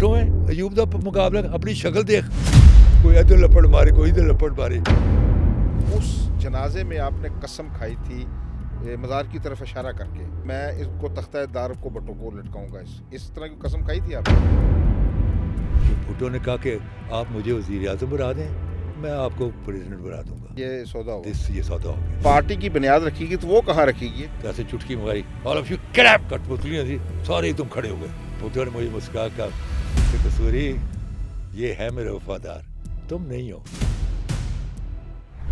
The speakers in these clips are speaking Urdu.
فوٹو میں ایوب دا مقابلہ اپنی شکل دیکھ, کوئی ادھر لپڑ مارے کوئی ادھر لپڑ مارے. اس جنازے میں آپ نے قسم کھائی تھی مزار کی طرف اشارہ کر کے, میں اس کو تختہ دار کو بٹوں کو لٹکاؤں گا, اس طرح کی قسم کھائی تھی آپ نے؟ بھٹو نے کہا کہ آپ مجھے وزیر اعظم بنا دیں, میں آپ کو پریزیڈنٹ بنا دوں گا. یہ سودا ہوا, یہ سودا ہو گیا. پارٹی کی بنیاد رکھی گی تو وہ کہاں رکھے گی؟ ایسے چٹکی ماری, آل آف یو کریپ کٹ پتلیاں تھی, سارے تم کھڑے ہو گئے. بھٹو نے مجھے مسکرا کہا کہ قصوری یہ ہے میرے وفادار, تم نہیں ہو.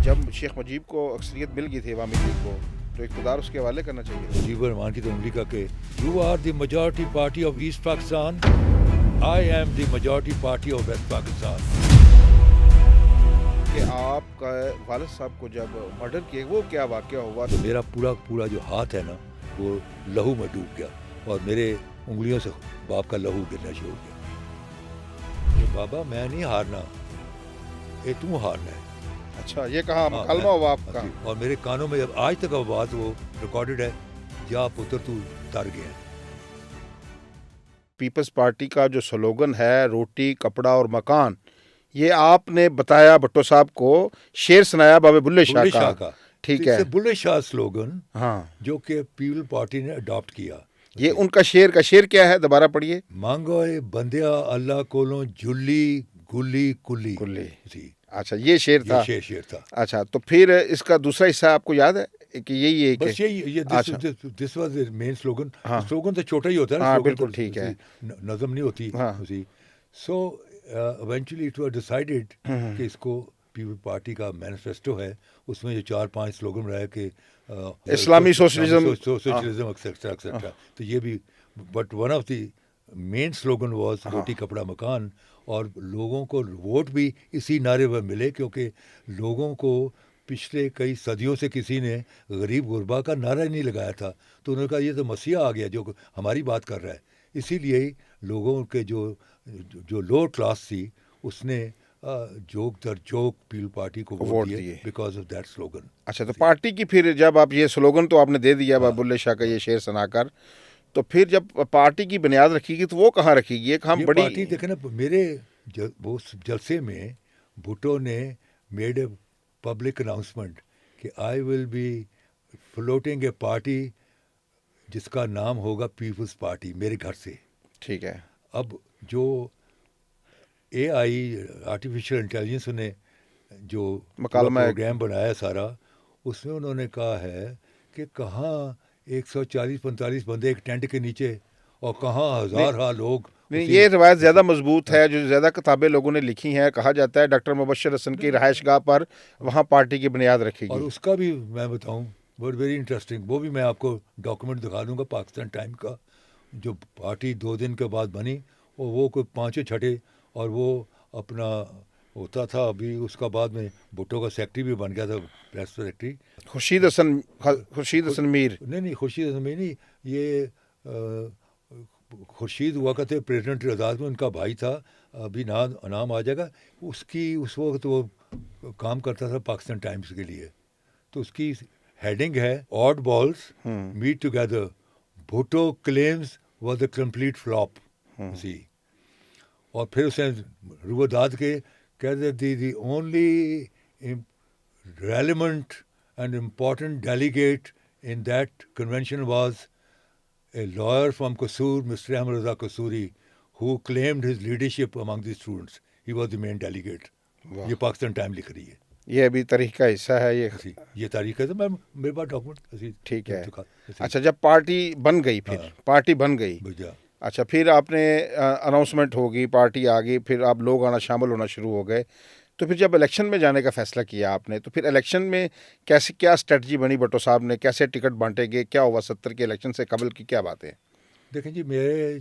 جب شیخ مجیب کو اکثریت مل گئی تھی عوامی لیگ کو, تو اقتدار اس کے حوالے کرنا چاہیے. مجیب الرحمان کی تو انگلی کا کہ you are the majority party of East Pakistan, I am the majority party of West Pakistan. کہ آپ کا والد صاحب کو جب مرڈر کیا, وہ کیا واقعہ ہوا؟ تو میرا پورا جو ہاتھ ہے نا وہ لہو میں ڈوب گیا, اور میرے انگلیوں سے باپ کا لہو گرنا شروع ہو گیا. کہ بابا میں نہیں ہارنا, یہ تم ہارنا ہے. اچھا, یہ کہاں مکالمہ ہوا آپ کا؟ اور میرے کانوں میں جب آج تک وہ بات وہ ریکارڈڈ ہے, جا پتر تو تر گیا. پیپلز پارٹی کا جو سلوگن ہے روٹی کپڑا اور مکان, یہ آپ نے بتایا بھٹو صاحب کو, شعر سنایا بابے بلے شاہ کا. ٹھیک ہے, بلے شاہ سلوگن ہاں, جو کہ پیپل پارٹی نے اڈاپٹ کیا. یہ ان کا شعر کیا ہے, دوبارہ پڑھیے. مانگو بندیا اللہ کولوں جلی گلی کلی. جی اچھا, یہ شعر تھا. شعر تھا. اچھا, تو پھر اس کا دوسرا حصہ آپ کو یاد ہے کہ یہی ہے؟ بس یہ this was main slogan. Slogan تو چھوٹا ہی ہوتا ہے, ہاں بالکل ٹھیک ہے, نظم نہیں ہوتی. So eventually it was decided کہ اس کو پیپل پارٹی کا مینیفیسٹو ہے, اس میں جو 4-5 سلوگن رہا کہ اسلامی سوشلزم ایکسیٹرا. تو یہ بھی, but one of the main slogan was roti kapda مکان. اور لوگوں کو ووٹ بھی اسی نعرے پر ملے, کیونکہ لوگوں کو پچھلے کئی صدیوں سے کسی نے غریب غربا کا نعرہ نہیں لگایا تھا, تو انہوں نے کہا یہ تو مسیح آ گیا جو ہماری بات کر رہا ہے. اسی لیے لوگوں کے جو لوور کلاس تھی اس نے جوک در جوک پیپل پارٹی کو ووٹ دیے بیکاز آف دیٹ سلوگن. اچھا, تو پارٹی کی پھر جب آپ یہ سلوگن تو آپ نے دے دیا بابا بلے شاہ کا یہ شعر سنا کر, تو پھر جب پارٹی کی بنیاد رکھے گی تو وہ کہاں رکھے گی؟ ایک ہم بڑی پارٹی دیکھیں نا, میرے وہ جلسے میں بھٹو نے میڈ اے پبلک اناؤنسمنٹ کہ I will be floating a party جس کا نام ہوگا پیپلز پارٹی, میرے گھر سے. ٹھیک ہے. اب جو اے آئی آرٹیفیشیل انٹیلیجنس نے جو پروگرام بنایا سارا, اس میں انہوں نے کہا ہے کہ کہاں 140-45 بندے ایک ٹینٹ کے نیچے اور کہاں ہزار لوگ. یہ روایت زیادہ مضبوط ہے, جو زیادہ کتابیں لوگوں نے لکھی ہیں. کہا جاتا ہے ڈاکٹر مبشر حسن کی رہائش گاہ پر وہاں پارٹی کی بنیاد رکھے گی. اور اس کا بھی میں بتاؤں, بٹ ویری انٹرسٹنگ, وہ بھی میں آپ کو ڈاکومنٹ دکھا دوں گا پاکستان ٹائم کا, جو پارٹی 2 دن کے بعد بنی, اور وہ کوئی 5-6, اور وہ اپنا ہوتا تھا. ابھی اس کا بعد میں بھٹو کا سیکٹری بھی بن گیا تھا, پریس سیکٹری. خورشید حسن میر نہیں, خورشید حسن میر نہیں, یہ خورشید ہوا کرتے پریزیڈنٹ آزاد میں, ان کا بھائی تھا, ابھی نام آ جائے گا. اس وقت وہ کام کرتا تھا پاکستان ٹائمز کے لیے. تو اس کی ہیڈنگ ہے odd balls met together, Bhutto claims was a complete flop. اور پھر اس نے رواداد کے کہتے the only relevant and important delegate in that convention was a lawyer from Kasur, Mr. Ahmed Raza Kasuri, who claimed his leadership among the students. He was the main delegate. یہ پاکستان ٹائم لکھ رہی ہے. یہ ابھی تاریخ کا حصہ ہے یہ تاریخ ہے, تو میں میرے پاس ڈاکومنٹ. ٹھیک ہے. اچھا, جب پارٹی بن گئی, پھر پارٹی بن گئی, اچھا, پھر آپ نے اناؤنسمنٹ ہوگی, پارٹی آ گئی, پھر آپ لوگ آنا شامل ہونا شروع ہو گئے. تو پھر جب الیکشن میں جانے کا فیصلہ کیا آپ نے, تو پھر الیکشن میں کیا اسٹریٹجی بنی بھٹو صاحب نے, کیسے ٹکٹ بانٹے گئے, کیا ہوا 70 کے الیکشن سے قبل کی کیا باتیں؟ دیکھیں جی, میرے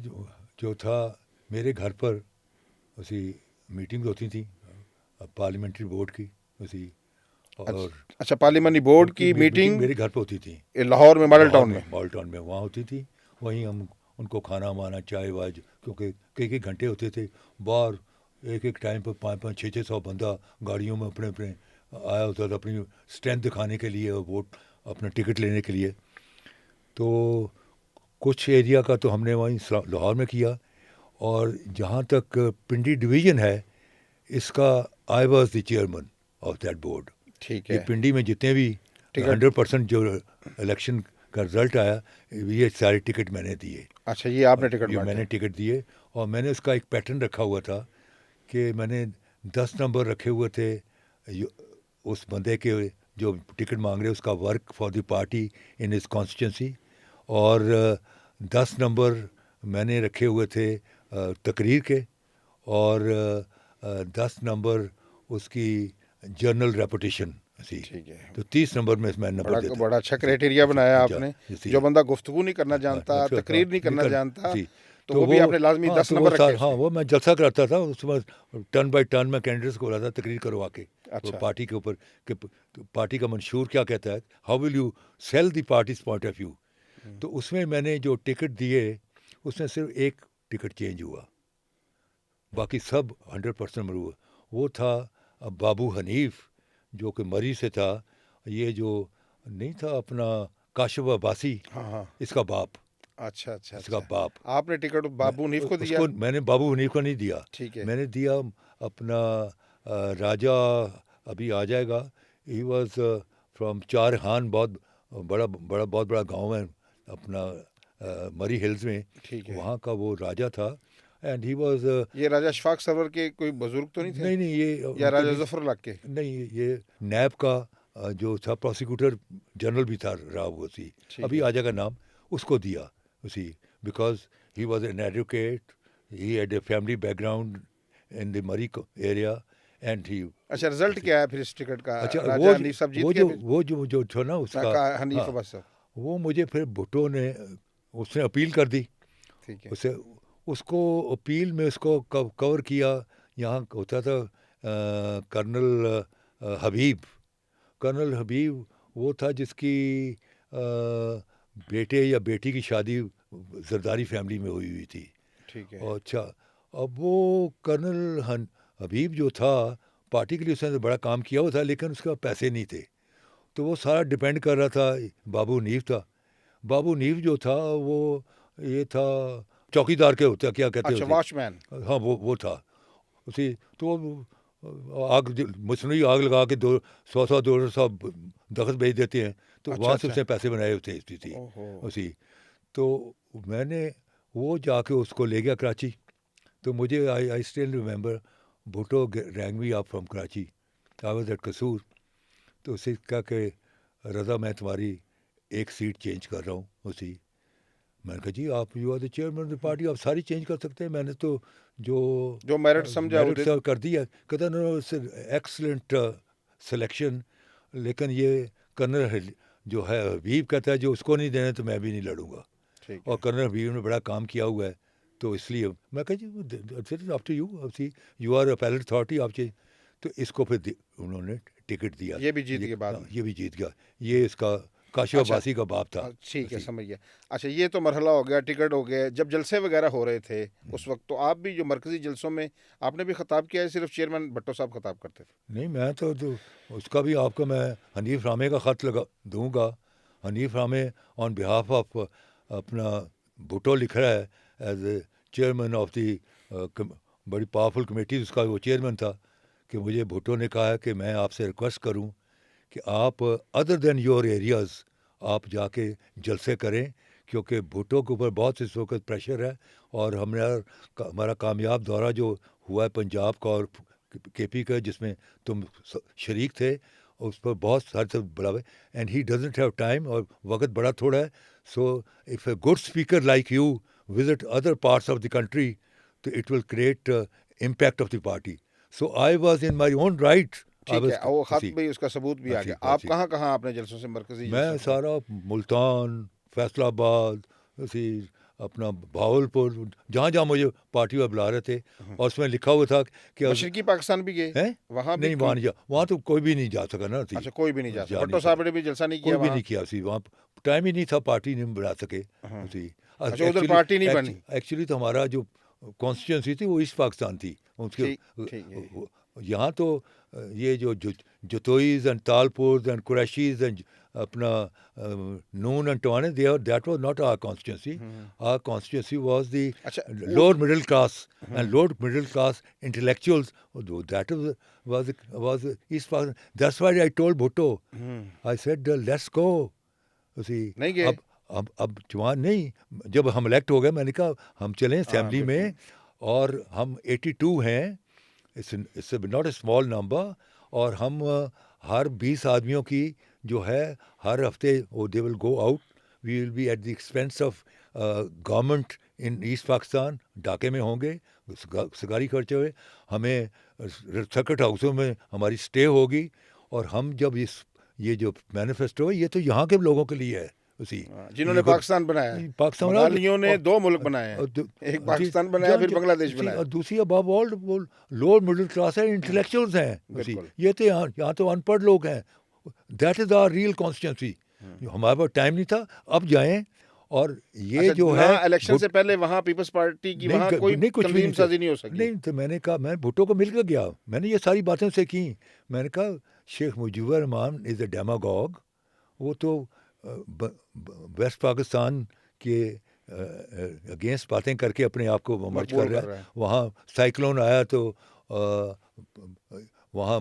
جو تھا میرے گھر پر اسی میٹنگ ہوتی تھیں پارلیمنٹری بورڈ کی اسی. اور اچھا, پارلیمنٹری بورڈ کی میٹنگ میرے گھر پہ ہوتی تھی لاہور میں, ماڈل ٹاؤن میں وہاں ہوتی تھی. وہیں ہم ان کو کھانا وانا چائے وائے, کیونکہ کئی گھنٹے ہوتے تھے باہر. ایک ٹائم پر 500-600 بندہ گاڑیوں میں اپنے آیا ہوتا تھا اپنی اسٹرینتھ دکھانے کے لیے, ووٹ اپنا ٹکٹ لینے کے لیے. تو کچھ ایریا کا تو ہم نے وہیں لاہور میں کیا, اور جہاں تک پنڈی ڈویژن ہے اس کا I was the chairman of that board. ٹھیک یہ ہے. پنڈی میں جتنے بھی 100% جو الیکشن کا رزلٹ آیا یہ سارے ٹکٹ میں نے دیے. اچھا یہ آپ نے ٹکٹ میں نے ٹکٹ دیے اور میں نے اس کا ایک پیٹرن رکھا ہوا تھا کہ میں نے 10 نمبر رکھے ہوئے تھے اس بندے کے جو ٹکٹ مانگ رہے اس کا work for the party in his constituency, اور 10 نمبر میں نے رکھے ہوئے تھے تقریر کے, اور 10 نمبر اس کی جرنل ریپوٹیشن. تو 30 نمبر میں نمبر دیتا. بڑا اچھا کرائٹیریا بنایا آپ نے. جو بندہ گفتگو نہیں کرنا جانتا, تقریر نہیں کرنا جانتا, تو وہ بھی آپ نے لازمی 10 نمبر رکھے. ہاں وہ میں جلسہ کراتا تھا اس میں, ٹرن بائی ٹرن میں کینڈیڈیٹس کو بلاتا تقریر کروا کے پارٹی کے اوپر کہ پارٹی کا منشور کیا کہتا ہے, how will you sell the party's point of view. تو اس میں نے جو ٹکٹ دیے اس میں صرف ایک ٹکٹ چینج ہوا, باقی سب 100% مرو. وہ تھا بابو حنیف جو کہ مری سے تھا, یہ جو نہیں تھا اپنا کاشف عباسی, اس کا باپ. اچھا اچھا اس کا باپ. آپ نے ٹکٹ بابو حنیف کو دیا؟ میں نے بابو حنیف کو نہیں دیا. ٹھیک ہے. میں نے دیا اپنا راجہ, ابھی آ جائے گا, ہی واز فرام چارخان, بہت بڑا گاؤں ہے اپنا مری ہلز میں, وہاں کا وہ راجہ تھا. اینڈ ہی واز, یہ راجہ اشفاق سرور کے کوئی بزرگ تو نہیں تھے؟ نہیں یہ یا راجہ ظفر اللہ کے؟ نہیں, یہ نیب کا جو تھا پروسیکیوٹر جنرل بھی تھا رہا ہوا سی, ابھی آ جائے گا نام, اس کو دیا اسی, because he was an advocate, he had a family background in the Murree area, and he. اچھا رزلٹ کیا ہے پھر اس ٹکٹ کا؟ اچھا وہ جو تھا نا اس کا حنیف عباس, وہ مجھے پھر بھٹو نے اس نے اپیل کر دی. اسے اس کو اپیل میں اس کو کور کیا. یہاں ہوتا تھا کرنل حبیب وہ تھا جس کی بیٹے یا بیٹی کی شادی زرداری فیملی میں ہوئی تھی. اور اچھا, اب وہ کرنل حبیب جو تھا پارٹی کے لیے اس نے بڑا کام کیا ہوا تھا, لیکن اس کے پاس پیسے نہیں تھے, تو وہ سارا ڈپینڈ کر رہا تھا. بابو حنیف تھا. بابو حنیف جو تھا وہ یہ تھا چوکیدار کے ہوتا, کیا کہتے ہیں, واچ مین. ہاں وہ تھا اسی. تو آگ مصنوعی آگ لگا کے 100 دخت بھیج دیتے ہیں, تو وہاں سے اس نے پیسے بنائے ہوتے تھی اسی. تو میں نے وہ جا کے اس کو لے گیا کراچی. تو مجھے I still remember Bhutto ringing me up from Karachi, I was at Kasur. تو اسے کہا کہ رضا میں تمہاری ایک سیٹ چینج کر رہا ہوں اسی. میں نے کہا جی آپ you are the chairman of the party, آپ ساری چینج کر سکتے ہیں, میں نے تو جو میرٹ سمجھا کر دیا. کہتا نو ایکسلنٹ سلیکشن, لیکن یہ کرنل جو ہے حبیب کہتا ہے جو اس کو نہیں دینا تو میں بھی نہیں لڑوں گا, اور کرنل حبیب نے بڑا کام کیا ہوا ہے, تو اس لیے میں کہا جی after you are appellate authority آپ چیز. تو اس کو پھر انہوں نے ٹکٹ دیا. یہ بھی جیت گیا. یہ اس کا کاشف عباسی کا باپ تھا. ٹھیک ہے, سمجھ گیا. اچھا یہ تو مرحلہ ہو گیا, ٹکٹ ہو گیا. جب جلسے وغیرہ ہو رہے تھے اس وقت, تو آپ بھی جو مرکزی جلسوں میں آپ نے بھی خطاب کیا ہے, صرف چیئرمین بھٹو صاحب خطاب کرتے تھے؟ نہیں, میں تو اس کا بھی آپ کو میں حنیف رامے کا خط دوں گا. حنیف رامے آن بہاف آف اپنا بھٹو لکھ رہا ہے as a chairman of the بڑی پاورفل کمیٹی, اس کا وہ چیئرمین تھا, کہ مجھے بھٹو نے کہا ہے کہ میں آپ سے ریکویسٹ کروں کہ آپ ادر دین یور ایریاز آپ جا کے جلسے کریں, کیونکہ بھٹو کے اوپر بہت اس وقت پریشر ہے, اور ہمارا کامیاب دورہ جو ہوا ہے پنجاب کا اور کے پی کا, جس میں تم شریک تھے, اس پر بہت سارے سے بڑا ہے, and he doesn't have time, اور وقت بڑا تھوڑا ہے. So if a good speaker like you visit other parts of the country, تو it will create impact of the party. So I was in my own right. ٹھیک ہے, وہ خط بھی اس کا ثبوت بھی آ گیا. آپ کہاں اپنے جلسوں سے مرکزی؟ میں سارا ملتان, فیصل آباد, اپنا بھاولپور, جہاں مجھے پارٹی میں بلا رہے تھے, اور اس میں لکھا ہوا تھا کہ مشرقی پاکستان بھی گئے وہاں نہیں, وہاں تو کوئی بھی نہیں جا سکا نا. اچھا, کوئی بھی نہیں جا سکا. بھٹو صاحب نے بھی جلسہ نہیں کیا, کوئی بھی نہیں کیا اسی, وہاں ٹائم ہی نہیں تھا, پارٹی نہیں بنا سکے اسی. ادھر پارٹی نہیں بنی. ایکچولی تو ہمارا جو کانسٹیچوئنسی تھی وہ ایسٹ پاکستان تھی. یہاں تو یہ جو Jatois and Talpurs and Qureshis and اپنا نون اینڈ ٹوانے that was not our constituency. Our constituency was the lower middle class and lower middle class intellectuals. That was East Pakistan. That's why I told Bhutto, I said let's go. اب جوان نہیں, جب ہم الیکٹ ہو گئے میں نے کہا ہم چلیں اسمبلی میں, اور ہم 82 ہیں, it's not a small number, اور ہم ہر 20 آدمیوں کی جو ہے ہر ہفتے they will go out, we will be at the expense of government in East Pakistan. ڈھاکے میں ہوں گے, سگاری خرچے ہوئے, ہمیں سرکٹ ہاؤسوں میں ہماری اسٹے ہوگی, اور ہم جب یہ جو مینیفیسٹو ہے یہ تو یہاں کے لوگوں کے لیے ہے, اسی جنہوں نے پاکستان بنایا ہے. بنگالیوں نے 2 ملک بنائے ہیں, ایک پاکستان بنایا پھر بنگلہ دیش بنایا, اور دوسری ابو آل لوور مڈل کلاس ہے, انٹلیکچوئلز ہیں. یہ تو یہاں تو ان پڑھ لوگ ہیں. That is our real constituency. ہمارے پاس ٹائم نہیں تھا, اب جائیں. اور یہ جو ہے الیکشن سے پہلے وہاں پیپلز پارٹی کی وہاں کوئی تنظیم سازی نہیں ہو سکی. نہیں, تو میں نے کہا, میں بھٹو کو مل کے گیا, میں نے یہ ساری باتیں سے کی. میں نے کہا شیخ مجیب الرحمان از اے ڈیماگوگ, وہ تو ویسٹ پاکستان کے اگینسٹ باتیں کر کے اپنے آپ کو مرج کر رہا ہے. وہاں سائیکلون آیا تو وہاں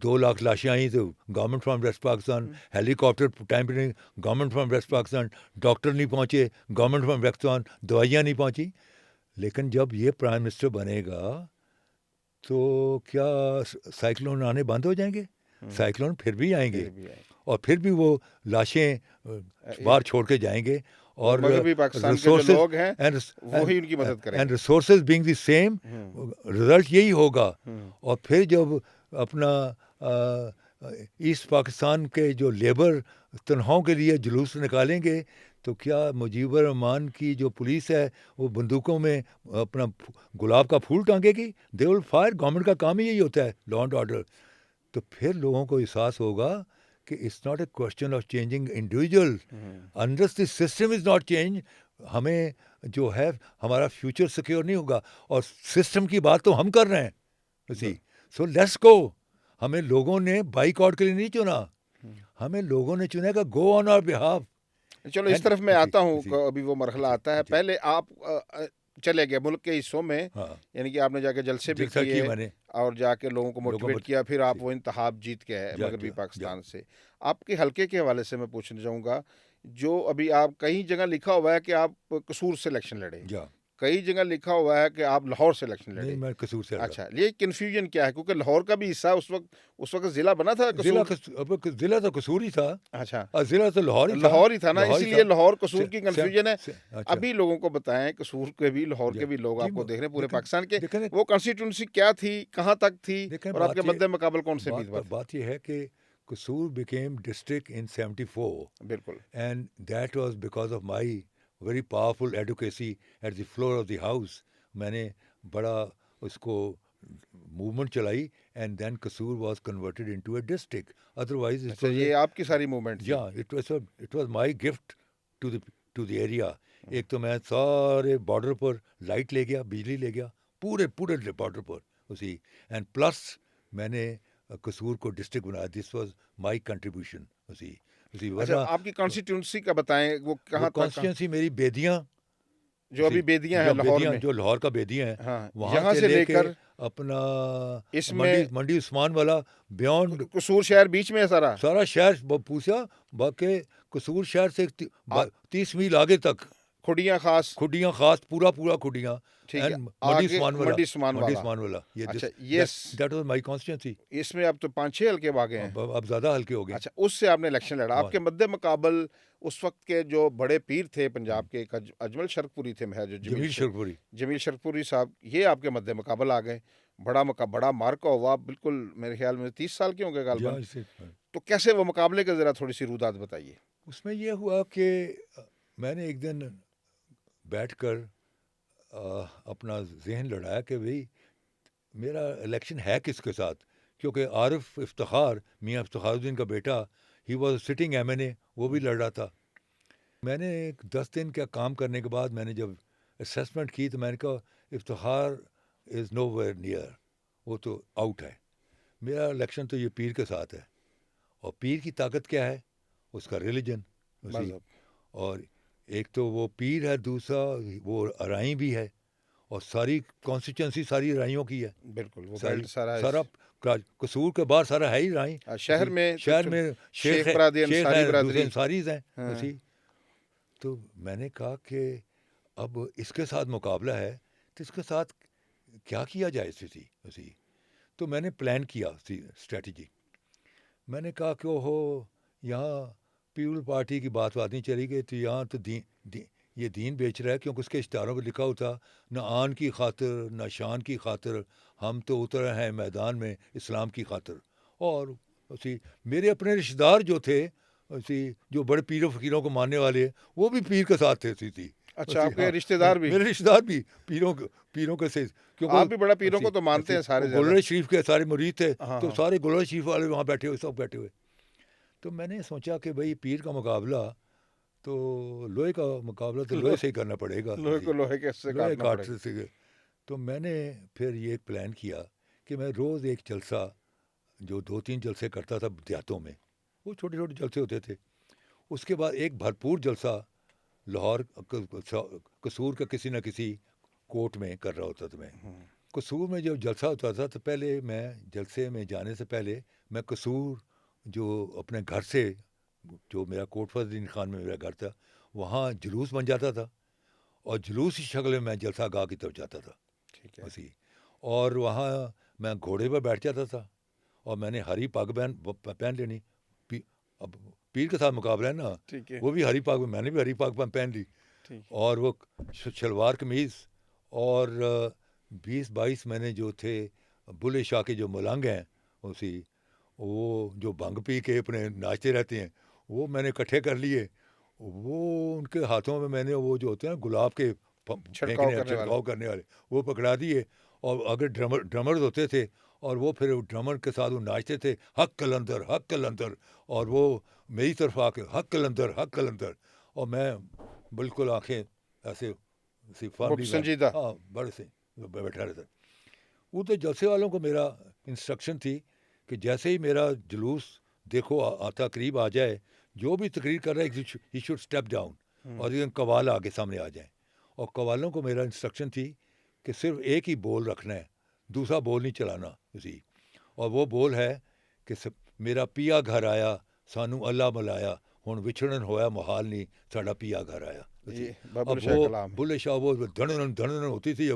2 لاکھ لاشیں آئیں تو government from West Pakistan, helicopter time پہ نہیں, government from West Pakistan, doctor نہیں پہنچے, گورنمنٹ فرام ویسٹ پاکستان, دوائیاں نہیں پہنچی. لیکن جب یہ پرائم منسٹر بنے گا تو کیا سائیکلون آنے بند ہو جائیں گے؟ سائیکلون پھر بھی آئیں گے, اور پھر بھی وہ لاشیں باہر چھوڑ کے جائیں گے, اور resources being the same, result یہی ہوگا. اور پھر جب اپنا ایسٹ پاکستان کے جو لیبر تنہاؤں کے لیے جلوس نکالیں گے, تو کیا مجیب الرحمان کی جو پولیس ہے وہ بندوقوں میں اپنا گلاب کا پھول ٹانگے گی؟ دے ول فائر. گورنمنٹ کا کام ہی یہی ہوتا ہے, لا اینڈ آرڈر. تو پھر لوگوں کو احساس ہوگا کہ it's not a question of changing individual, unless the system is not change, ہمیں جو ہے ہمارا فیوچر سیکیور نہیں ہوگا. اور سسٹم کی بات تو ہم کر رہے ہیں اسی. So let's go. ہمیں لوگوں نے بائیک آؤٹ کے لیے نہیں چنا, ہمیں لوگوں نے چنا کہ گو آن آور بہاف. چلو اس طرف میں آتا ہوں, ابھی وہ مرحلہ آتا ہے. پہلے آپ چلے گئے ملک کے حصوں میں, یعنی کہ آپ نے جا کے جلسے بھی کیے اور جا کے لوگوں کو موٹیویٹ کیا, پھر آپ وہ انتخاب جیت کے ہے مغربی پاکستان سے. آپ کے حلقے کے حوالے سے میں پوچھنا چاہوں گا, جو ابھی آپ کئی جگہ لکھا ہوا ہے کہ آپ قصور سے الیکشن لڑے, کئی جگہ لکھا ہوا ہے کہ آپ لاہور سے الیکشن لڑے. میں قصور سے. اچھا, یہ کنفیوژن کیا ہے؟ کیونکہ لاہور کا بھی حصہ اس وقت ضلع بنا تھا. ضلع تو قصور ہی تھا. اچھا, ضلع تو لاہور ہی تھا نا, اسی لیے لاہور قصور کی کنفیوژن ہے. ابھی لوگوں کو بتائیں, قصور کے بھی لاہور کے بھی لوگ آپ کو دیکھ رہے ہیں, پورے پاکستان کے, وہ کانسٹیٹیوئنسی کیا تھی, کہاں تک تھی, اور آپ کے مد مقابل کون سے امیدوار؟ بات یہ ہے کہ قصور became district in 74. بالکل. And that was because of my very powerful advocacy at the floor of the house. میں نے بڑا اس کو موومنٹ چلائی, and then Kasur was converted into a district. Otherwise یہ آپ کی ساری movement. Yeah, it was my gift to the area. ایک تو میں سارے بارڈر پر لائٹ لے گیا, بجلی لے گیا, پورے بارڈر پر اسی, اینڈ پلس میں نے قصور کو ڈسٹرکٹ بنایا. دس واز مائی کنٹریبیوشن اسی. آپ کی کانسٹیٹیوئنسی کا بتائیں, وہ کہاں تک؟ کانسٹیٹیوئنسی میری بیدیاں, جو ابھی بیدیاں ہیں لاہور میں, جو لاہور کا بیدیاں ہیں, وہاں سے لے کر اپنا اس میں منڈی عثمان والا بیونڈ قصور شہر بیچ میں ہے. سارا شہر پوچھا, باقی قصور شہر سے 30 میل آگے تک کھڈیاں خاص پورا کھڈیاں, Mandi Usman Wala. That was my constituency. اس میں اب تو 5-6 حلقے باغے ہیں, اب زیادہ حلقے ہو گئے. اچھا, اس سے آپ نے الیکشن لڑا. آپ کے مد مقابل اس وقت کے جو بڑے پیر تھے پنجاب کے, ایک اجمل شرکپوری تھے, جمیل شرکپوری صاحب, یہ آپ کے مد مقابل آ گئے. بڑا مارکا ہوا, بالکل میرے خیال میں 30 سال کے ہوں گے غالباً. تو کیسے وہ مقابلے کا ذرا تھوڑی سی رودات بتائیے. اس میں یہ ہوا کہ میں نے ایک دن بیٹھ کر اپنا ذہن لڑایا کہ بھئی میرا الیکشن ہے کس کے ساتھ, کیونکہ عارف افتخار, میاں افتخار الدین کا بیٹا, ہی واز سٹنگ MNA, وہ بھی لڑ رہا تھا. میں نے 10 دن کا کام کرنے کے بعد میں نے جب اسیسمنٹ کی تو میں نے کہا افتخار از نو ویئر نیئر, وہ تو آؤٹ ہے. میرا الیکشن تو یہ پیر کے ساتھ ہے، اور پیر کی طاقت کیا ہے؟ اس کا ریلیجن، اور ایک تو وہ پیر ہے، دوسرا وہ ارائیں بھی ہے، اور ساری کانسٹیچوئنسی ساری رائیوں کی ہے. بالکل وہ ساری بیلٹ سارا سارا قصور کے بعد سارا ہے ہی رائیں. شہر میں شیخ برادری، شیخ انصاری ہیں، دوسرے برادری. انصاریز ہیں اسی. تو میں نے کہا کہ اب اس کے ساتھ مقابلہ ہے تو اس کے ساتھ کیا کیا جائے اسی. تو میں نے پلان کیا اسٹریٹجی. میں نے کہا کہ ہو یہاں پیپل پارٹی کی بات نہیں چلی گئی، تو یہاں تو یہ دین بیچ رہا ہے، کیونکہ اس کے اشتہاروں پہ لکھا ہوتا نہ آن کی خاطر نہ شان کی خاطر ہم تو اترے ہیں میدان میں اسلام کی خاطر. اور اسی میرے اپنے رشتہ دار جو تھے اسی جو بڑے پیروں فقیروں کو ماننے والے، وہ بھی پیر کے ساتھ تھے تھی. اچھا، آپ کے رشتہ دار بھی؟ میرے رشتہ دار بھی پیروں کے سے، کیونکہ آپ بھی بڑا پیروں کو تو مانتے ہیں سارے. گولڑا شریف کے سارے مرید تھے، تو سارے گولڑا شریف والے وہاں بیٹھے ہوئے، سب بیٹھے ہوئے. تو میں نے سوچا کہ بھائی پیر کا مقابلہ تو لوہے کا مقابلہ تو لوہے سے ہی کرنا پڑے گا، لوہے کو لوہے کے سے کاٹنا پڑے گا. تو میں نے پھر یہ پلان کیا کہ میں روز ایک جلسہ، جو 2-3 جلسے کرتا تھا دیہاتوں میں، وہ چھوٹے چھوٹے جلسے ہوتے تھے. اس کے بعد ایک بھرپور جلسہ لاہور قصور کا کسی نہ کسی کوٹ میں کر رہا ہوتا تھا. میں قصور میں جب جلسہ ہوتا تھا تو پہلے میں جلسے میں جانے سے پہلے میں قصور جو اپنے گھر سے، جو میرا کوٹ فضل الدین خان میں میرا گھر تھا، وہاں جلوس بن جاتا تھا، اور جلوس کی شکل میں میں جلسہ گاہ کی طرف جاتا تھا. اسی اور وہاں میں گھوڑے پر بیٹھ جاتا تھا، اور میں نے ہری پگ پہن لینی. اب پیر کے ساتھ مقابلہ ہے نا، وہ بھی ہری پاگ، میں نے بھی ہری پاگ پہن لی، اور وہ شلوار قمیض. اور 20-22 میں نے جو تھے بلے شاہ کے جو ملنگ ہیں اسی، وہ جو بھنگ پی کے اپنے ناچتے رہتے ہیں، وہ میں نے اکٹھے کر لیے. وہ ان کے ہاتھوں میں نے وہ جو ہوتے ہیں گلاب کے چھڑکاؤ کرنے والے، وہ پکڑا دیے. اور اگر ڈرمرز ہوتے تھے، اور وہ پھر ڈرمر کے ساتھ وہ ناچتے تھے، حق کلندر حق کلندر، اور وہ میری طرف آ کے حق کلندر حق کلندر. اور میں بالکل آنکھیں ایسے سنجیدہ، ہاں بڑے سے بیٹھا رہتا. وہ تو جلسے والوں کو میرا انسٹرکشن تھی کہ جیسے ہی میرا جلوس دیکھو آتا قریب آ جائے، جو بھی تقریر کر رہا ہے ہی شوڈ اسٹیپ ڈاؤن، اور قوال آگے سامنے آ جائیں. اور قوالوں کو میرا انسٹرکشن تھی کہ صرف ایک ہی بول رکھنا ہے، دوسرا بول نہیں چلانا اسی. اور وہ بول ہے کہ میرا پیا گھر آیا سانو اللہ ملایا، ہن وچھڑن ہویا محال نہیں ساڈا پیا گھر آیا. اب وہ بلے شاہ وہ دھڑن ہوتی تھی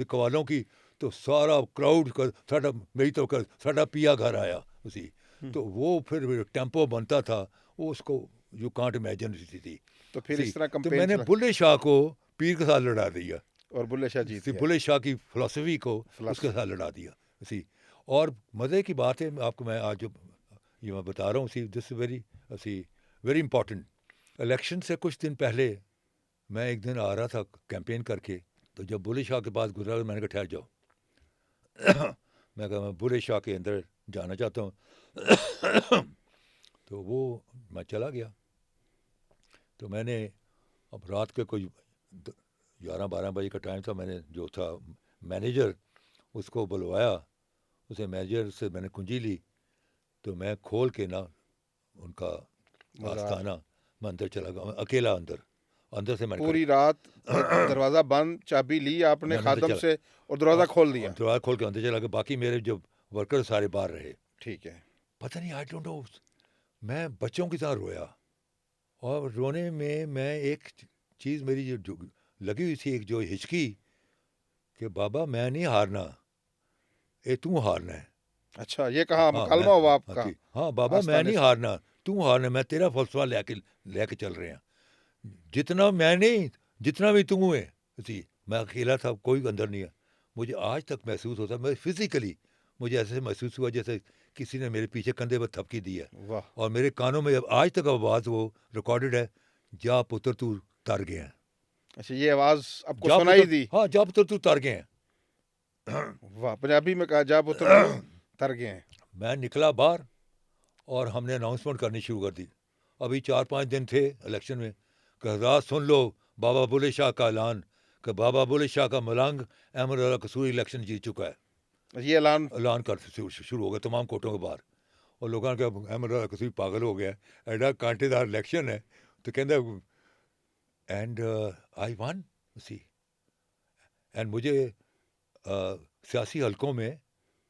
قوالوں کی، تو سارا کراؤڈ ساڈا میری تو ساڈا پیا گھر آیا اسی. تو وہ پھر ٹیمپو بنتا تھا، وہ اس کو یو کانٹ امیجن تھی. تو پھر اس طرح تو میں نے بلے شاہ کو پیر کے ساتھ لڑا دیا، اور بلے شاہ جیت گیا. بلے شاہ کی فلسفی کو اس کے ساتھ لڑا دیا اسی. اور مزے کی بات ہے آپ کو میں آج جو یہ میں بتا رہا ہوں اسی، دس ویری امپورٹنٹ. الیکشن سے کچھ دن پہلے میں ایک دن آ رہا تھا کیمپین کر کے، تو جب بلے شاہ کے پاس گزرا میں نے کہا ٹھہر جاؤ. میں کہا میں بلے شاہ کے اندر جانا چاہتا ہوں. تو وہ میں چلا گیا. تو میں نے اب رات کے کوئی 11-12 بجے کا ٹائم تھا. میں نے جو تھا مینیجر اس کو بلوایا، اسے مینیجر سے میں نے کنجی لی، تو میں کھول کے نا ان کا آستانہ میں اندر چلا گیا اکیلا. اندر سے میں نے پوری رات دروازہ بند، چابی لی آپ نے خادم سے اور دروازہ کھول دیا. دروازہ کھول کے اندر چلا گیا. باقی میرے جو ورکر سارے باہر رہے. ٹھیک ہے. پتہ نہیں آئی ڈونٹ نو، میں بچوں کی طرح رویا. اور رونے میں ایک چیز میری جو لگی ہوئی تھی، ایک جو ہچکی کہ بابا میں نہیں ہارنا، تو ہارنا ہے. اچھا، یہ کہا مکالمہ ہوا آپ کا؟ ہاں بابا میں نہیں ہارنا، تو ہارنا، میں تیرا فلسفہ لے کے چل رہے ہیں. جتنا میں نہیں، جتنا بھی تم ہے اسی. میں اکیلا تھا، کوئی اندر نہیں ہے. مجھے آج تک محسوس ہوتا، میں فزیکلی مجھے ایسے محسوس ہوا جیسے کسی نے میرے پیچھے کندھے پر تھپکی دی ہے. اور میرے کانوں میں آج تک آواز وہ ریکارڈڈ ہے، جا پتر تو تر گئے ہیں. اچھا، یہ آواز آپ کو سنائی دی؟ ہاں، جا پتر تو تر گئے ہیں. واہ، پنجابی میں کہا جا پتر تو تر گئے ہیں. میں نکلا باہر اور ہم نے اناؤنسمنٹ کرنی شروع کر دی. ابھی 4-5 دن تھے الیکشن میں کہ حضرات سن لو بابا بلے شاہ کا اعلان کہ بابا بلے شاہ کا ملنگ احمد اللہ قصوری الیکشن جیت چکا ہے. یہ اعلان کر شروع ہو گیا تمام کوٹوں کے باہر. اور لوگوں نے کہا احمد رضا کسی پاگل ہو گیا ایڈا کانٹے دار الیکشن ہے تو کہتا and I won see. And مجھے سیاسی حلقوں میں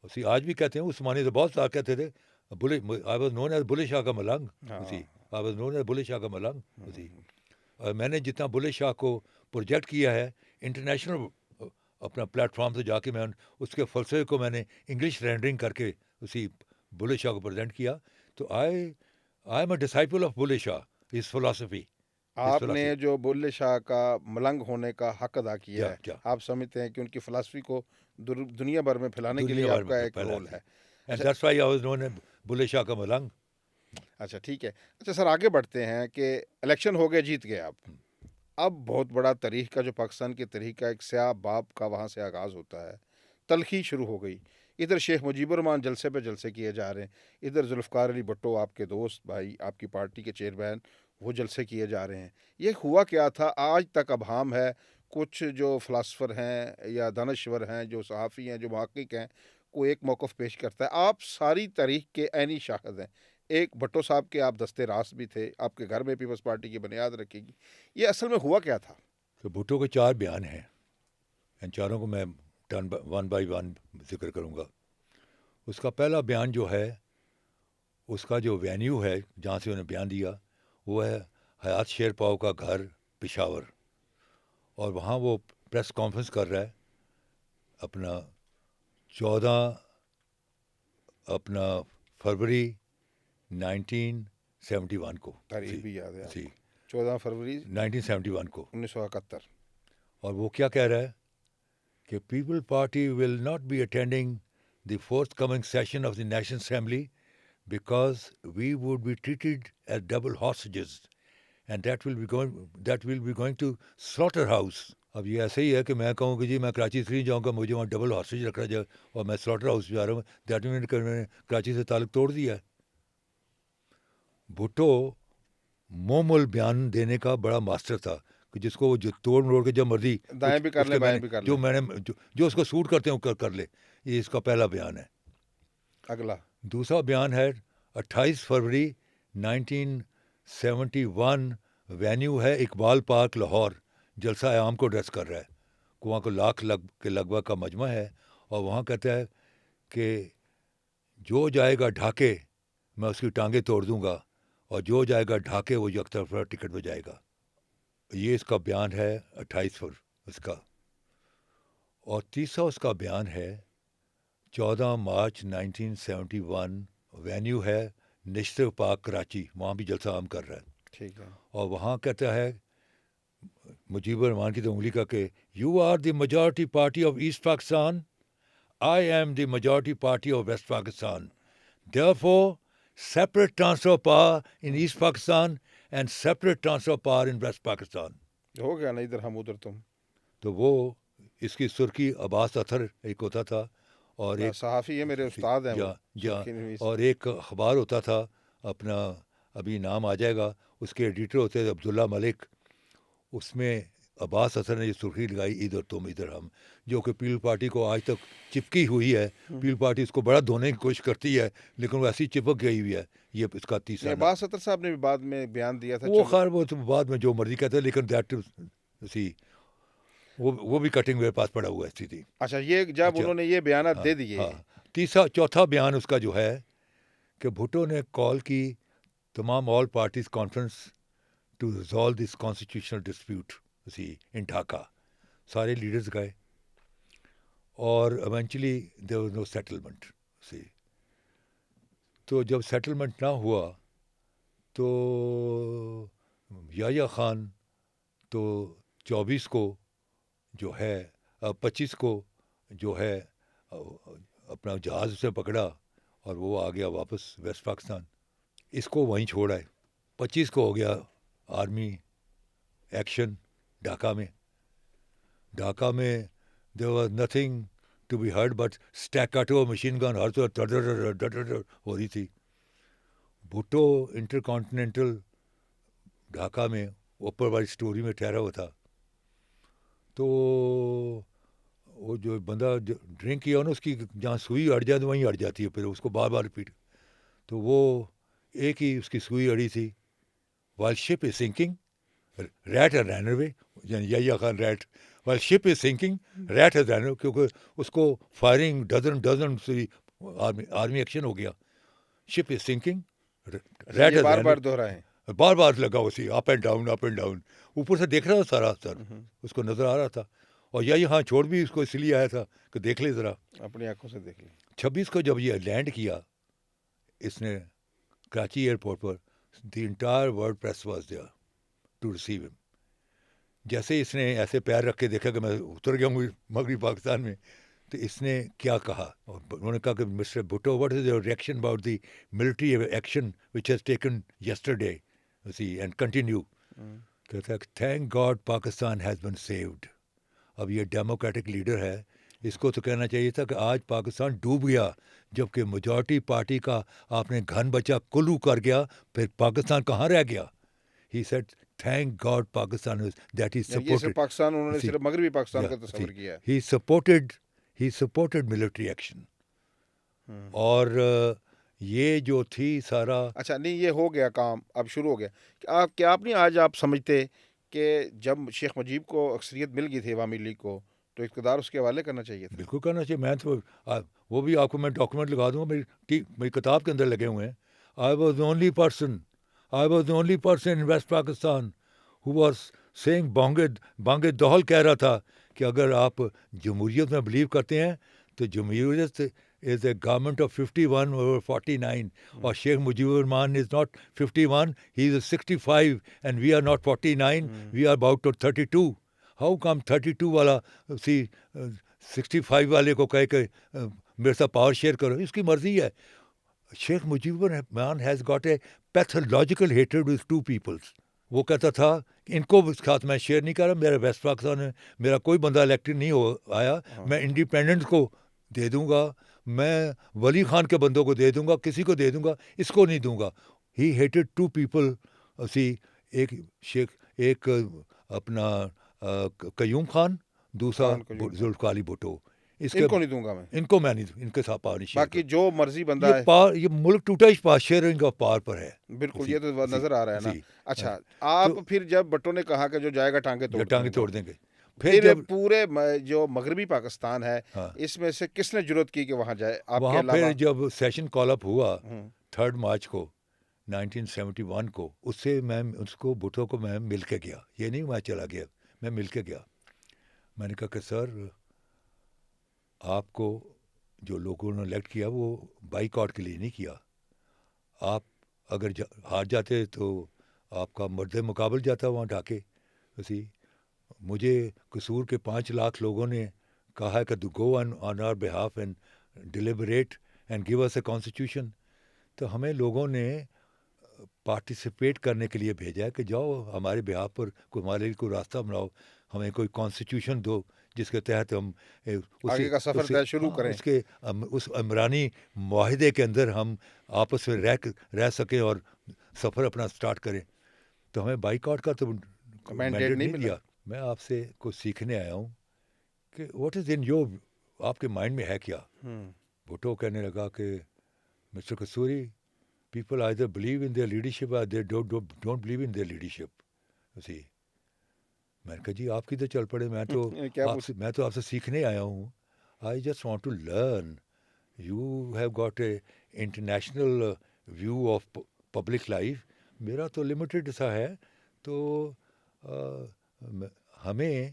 اسی آج بھی کہتے ہیں اس زمانے سے بہت سارے کہتے تھے آئی was known as Bulleh Shah کا ملنگ. اسی آئی was known as Bulleh Shah کا ملنگ. اسی اور میں نے جتنا بلے شاہ کو پروجیکٹ کیا ہے انٹرنیشنل اپنا پلیٹ فارم سے جا کے میں اس کے فلسفے کو میں نے انگلش رینڈرنگ کر کے اسی بلے شاہ کو پریزنٹ کیا. تو I am a disciple of Bulleh Shah his philosophy. آپ نے جو بلے شاہ کا ملنگ ہونے کا حق ادا کیا ہے, آپ سمجھتے ہیں کہ ان کی فلسفی کو دنیا بھر میں پھیلانے کے لیے آپ کا ایک رول ہے. And that's why I was known as Bulleh Shah کا ملنگ. اچھا ٹھیک ہے. اچھا سر آگے بڑھتے ہیں کہ الیکشن ہو گئے, جیت گئے آپ. اب بہت بڑا تاریخ کا جو پاکستان کی تاریخ کا ایک سیاہ باب کا وہاں سے آغاز ہوتا ہے. تلخی شروع ہو گئی. ادھر شیخ مجیب الرحمان جلسے پہ جلسے کیے جا رہے ہیں, ادھر ذوالفقار علی بھٹو آپ کے دوست بھائی, آپ کی پارٹی کے چیئرمین, وہ جلسے کیے جا رہے ہیں. یہ ہوا کیا تھا آج تک ابہام ہے. کچھ جو فلاسفر ہیں یا دانشور ہیں, جو صحافی ہیں, جو محقق ہیں, کوئی ایک موقف پیش کرتا ہے. آپ ساری تاریخ کے عینی شاہد ہیں. ایک بھٹو صاحب کے آپ دستے راست بھی تھے, آپ کے گھر میں پیپلز پارٹی کی بنیاد رکھے گی. یہ اصل میں ہوا کیا تھا؟ تو بھٹو کے 4 بیان ہیں, ان چاروں کو میں ون بائی ون ذکر کروں گا. اس کا پہلا بیان جو ہے, اس کا جو وینیو ہے جہاں سے انہوں نے بیان دیا, وہ ہے حیات شیر پاؤ کا گھر پشاور. اور وہاں وہ پریس کانفرنس کر رہا ہے اپنا 14 فروری 1971 کو. تاریخ بھی یاد ہے آپ کو, 14 فروری 1971 کو 1971. اور وہ کیا کہہ رہا ہے کہ People Party will not be attending the fourth coming session of the National Assembly because we would be treated as double hostages and that will be going to slaughter house. اب یہ ایسے ہی ہے کہ میں کہوں کہ جی میں کراچی سے نہیں جاؤں گا, مجھے وہاں ڈبل ہاسٹیج رکھا جائے اور میں سلاٹر ہاؤس جا رہا ہوں. دیٹ مین کہ میں نے کراچی سے تعلق توڑ دیا ہے. بھٹو مومل بیان دینے کا بڑا ماسٹر تھا کہ جس کو وہ جو توڑ مروڑ کے جب مرضی دائیں بھی کر لے بائیں بھی کر لے, جو میں نے جو اس کو سوٹ کرتے ہیں کر لے. یہ اس کا پہلا بیان ہے. اگلا دوسرا بیان ہے 28 فروری 1971, وینیو ہے اقبال پارک لاہور. جلسہ عام کو ایڈریس کر رہا ہے. وہاں کو لاکھ کے لگ بھگ کا مجمع ہے, اور وہاں کہتا ہے کہ جو جائے گا ڈھاکے میں اس کی ٹانگیں توڑ دوں گا, اور جو جائے گا ڈھاکے وہ یک طرفہ ٹکٹ پہ جائے گا. یہ اس کا بیان ہے 28 فروری اس کا. اور تیسرا اس کا بیان ہے 14 مارچ 1971, وینیو ہے نشتر پارک کراچی, وہاں بھی جلسہ عام کر رہا ہے. ٹھیک ہے. اور وہاں کہتا ہے مجیب الرحمان کی تو انگلی کا کہ you are the majority party of East Pakistan, I am the majority party of West Pakistan, therefore separate transfer of power in East Pakistan and separate transfer of power in West Pakistan. ہو گیا نا, ادھر ہم ادھر تم. تو وہ اس کی سرخی عباس اطہر ایک ہوتا تھا, اور ایک صحافی ہے, میرے استاد ہیں اور ایک اخبار ہوتا تھا اپنا, ابھی نام آ جائے گا, اس کے ایڈیٹر ہوتے تھے عبداللہ ملک. اس میں عباس اطہر نے یہ سرخی لگائی ادھر تم ادھر ہم, جو کہ پیپل پارٹی کو آج تک چپکی ہوئی ہے. پیپل پارٹی اس کو بڑا دھونے کی کوشش کرتی ہے لیکن وہ ایسی چپک گئی ہوئی ہے. یہ اس کا تیسرا. عباس اطہر صاحب نے بھی بعد میں بیان دیا تھا, وہ خیر وہ تو بعد میں جو مرضی کہتے ہیں, لیکن دیٹ وہ بھی کٹنگ میرے پاس پڑا ہوا ہے تھی. اچھا, یہ جب انہوں نے یہ بیانات دے دیے. چوتھا بیان اس کا جو ہے کہ بھٹو نے کال کی تمام all parties conference to resolve this constitutional dispute in Dhaka. سارے لیڈرز گئے اور eventually there was no settlement. تو جب سیٹلمنٹ نہ ہوا تو یحییٰ خان تو 24 کو جو ہے 25 کو جو ہے اپنا جہاز سے پکڑا اور وہ آ گیا واپس ویسٹ پاکستان. اس کو وہیں چھوڑا ہے. 25 کو ہو گیا آرمی ایکشن ڈھاکہ میں. ڈھاکہ میں there was nothing to be heard but staccato machine gun ہر تو ہو رہی تھی. بھٹو انٹر کانٹیننٹل ڈھاکہ میں اوپر والی اسٹوری میں ٹھہرا ہوا تھا. تو وہ جو بندہ ڈرنک کیا نا اس کی جہاں سوئی اڑ جائے تو وہیں اڑ جاتی ہے، پھر اس کو بار بار ریپیٹ. تو وہ ایک ہی اس کی سوئی اڑی تھی. while ship is sinking rat has ran away، یعنی یا Khan rate. while ship is sinking rat has ran away، کیونکہ اس کو فائرنگ ڈزن سے آرمی ایکشن ہو گیا. شپ از سنکنگ ریٹ یہ بار بار دہرائیں. بار بار لگا اسی up and down up and down. اوپر سے دیکھ رہا تھا سارا سر، اس کو نظر آ رہا تھا. اور یہی ہاں چھوڑ بھی اس کو اس لیے آیا تھا کہ دیکھ لے ذرا، اپنی آنکھوں سے دیکھ لیں. 26 کو جب یہ لینڈ کیا اس نے کراچی ایئرپورٹ پر، the entire world press was there to receive him. جیسے اس نے ایسے پیر رکھ کے دیکھا کہ میں اتر گیا ہوں مغربی پاکستان میں، تو اس نے کیا کہا، اور انہوں نے کہا کہ mister Bhutto what is your reaction about the military action which has taken yesterday and continue. کہتا ہے thank God Pakistan has been saved. اب یہ ڈیموکریٹک لیڈر ہے، اس کو تو کہنا چاہیے تھا کہ آج پاکستان ڈوب گیا، جبکہ میجورٹی پارٹی کا آپ نے گھن بچہ کلو کر گیا، پھر پاکستان کہاں رہ گیا. He said thank God Pakistan that he supported Pakistan, انہوں نے صرف مغربی پاکستان کا تصور کیا. ہی سپورٹڈ ملٹری ایکشن. اور یہ جو تھی سارا اچھا نہیں یہ ہو گیا کام، اب شروع ہو گیا. کیا آپ نہیں آج آپ سمجھتے کہ جب شیخ مجیب کو اکثریت مل گئی تھی عوامی لیگ کو تو اقتدار اس کے حوالے کرنا چاہیے تھا؟ بالکل کرنا چاہیے. میں تو وہ بھی آپ کو میں ڈاکومنٹ لگا دوں گا، میری کتاب کے اندر لگے ہوئے ہیں. I was the only person in West Pakistan who was saying بانگ دہل کہہ رہا تھا کہ اگر آپ جمہوریت میں بلیو کرتے ہیں تو جمہوریت is a government of 51 over 49 اور شیخ مجیب الرحمان is not 51, he is 65 and we are not 49, we are about 32. How come 32 والا 65 والے کو کہے کہ میرے ساتھ پاور شیئر کرو؟ اس کی مرضی ہے. شیخ مجیب الرحمان has got a pathological hatred with two peoples. وہ کہتا تھا ان کو اس ساتھ میں شیئر نہیں کر رہا، میرا ویسٹ پاکستان میں میرا کوئی بندہ الیکٹڈ نہیں ہو آیا، میں انڈیپینڈنٹ کو دے دوں گا، میں ولی خان کے بندوں کو دے دوں گا، کسی کو دے دوں گا، اس کو نہیں دوں گا. ہی ہیٹڈ ٹو پیپل. ایک اپنا قیوم خان، دوسرا ذوالفقار علی بھٹو. ان کو نہیں دوں گا میں، ان کو میں نہیں، ان کے ساتھ پاور نہیں شیئر. باقی جو مرضی بندہ ہے یہ ملک ٹوٹا ہی شیئرنگ آف پاور پر ہے. بالکل یہ تو نظر آ رہا ہے نا. اچھا آپ پھر جب بھٹو نے کہا کہ جو جائے گا ٹانگیں توڑ دیں گے، پھر پورے جو مغربی پاکستان ہے اس میں سے کس نے جرأت کی کہ وہاں جائے آپ کے علاوہ؟ پھر جب سیشن کال اپ ہوا 3 مارچ کو 1971 کو، اس سے میں اس کو بھٹو کو میں مل کے گیا. یہ نہیں میں چلا گیا، میں مل کے گیا. میں نے کہا کہ سر آپ کو جو لوگوں نے الیکٹ کیا وہ بائیک آؤٹ کے لیے نہیں کیا. آپ اگر ہار جاتے تو آپ کا مرد مقابل جاتا وہاں ڈھاکے. مجھے قصور کے 5 لاکھ لوگوں نے کہا ہے کہ go on our behalf and deliberate and give us a constitution. تو ہمیں لوگوں نے پارٹیسپیٹ کرنے کے لیے بھیجا ہے کہ جاؤ ہمارے بہاف پر ہمارے لیے کوئی راستہ بناؤ، ہمیں کوئی کانسٹیٹیوشن دو جس کے تحت ہم آگے کا سفر شروع کریں، اس عمرانی معاہدے کے اندر ہم آپس میں رہ سکیں اور سفر اپنا سٹارٹ کریں. تو ہمیں بائیک آؤٹ کا تو مینڈیٹ نہیں دیا. میں آپ سے کچھ سیکھنے آیا ہوں کہ واٹ از ان یور، آپ کے مائنڈ میں ہے کیا. بھٹو کہنے لگا کہ mister Kasuri people either believe in their leadership or they don't believe in their leadership. میں نے کہا جی آپ کدھر چل پڑے، میں تو آپ سے سیکھنے آیا ہوں. I just want to learn. You have got a international view of public life. میرا تو لمیٹڈ سا ہے. تو ہمیں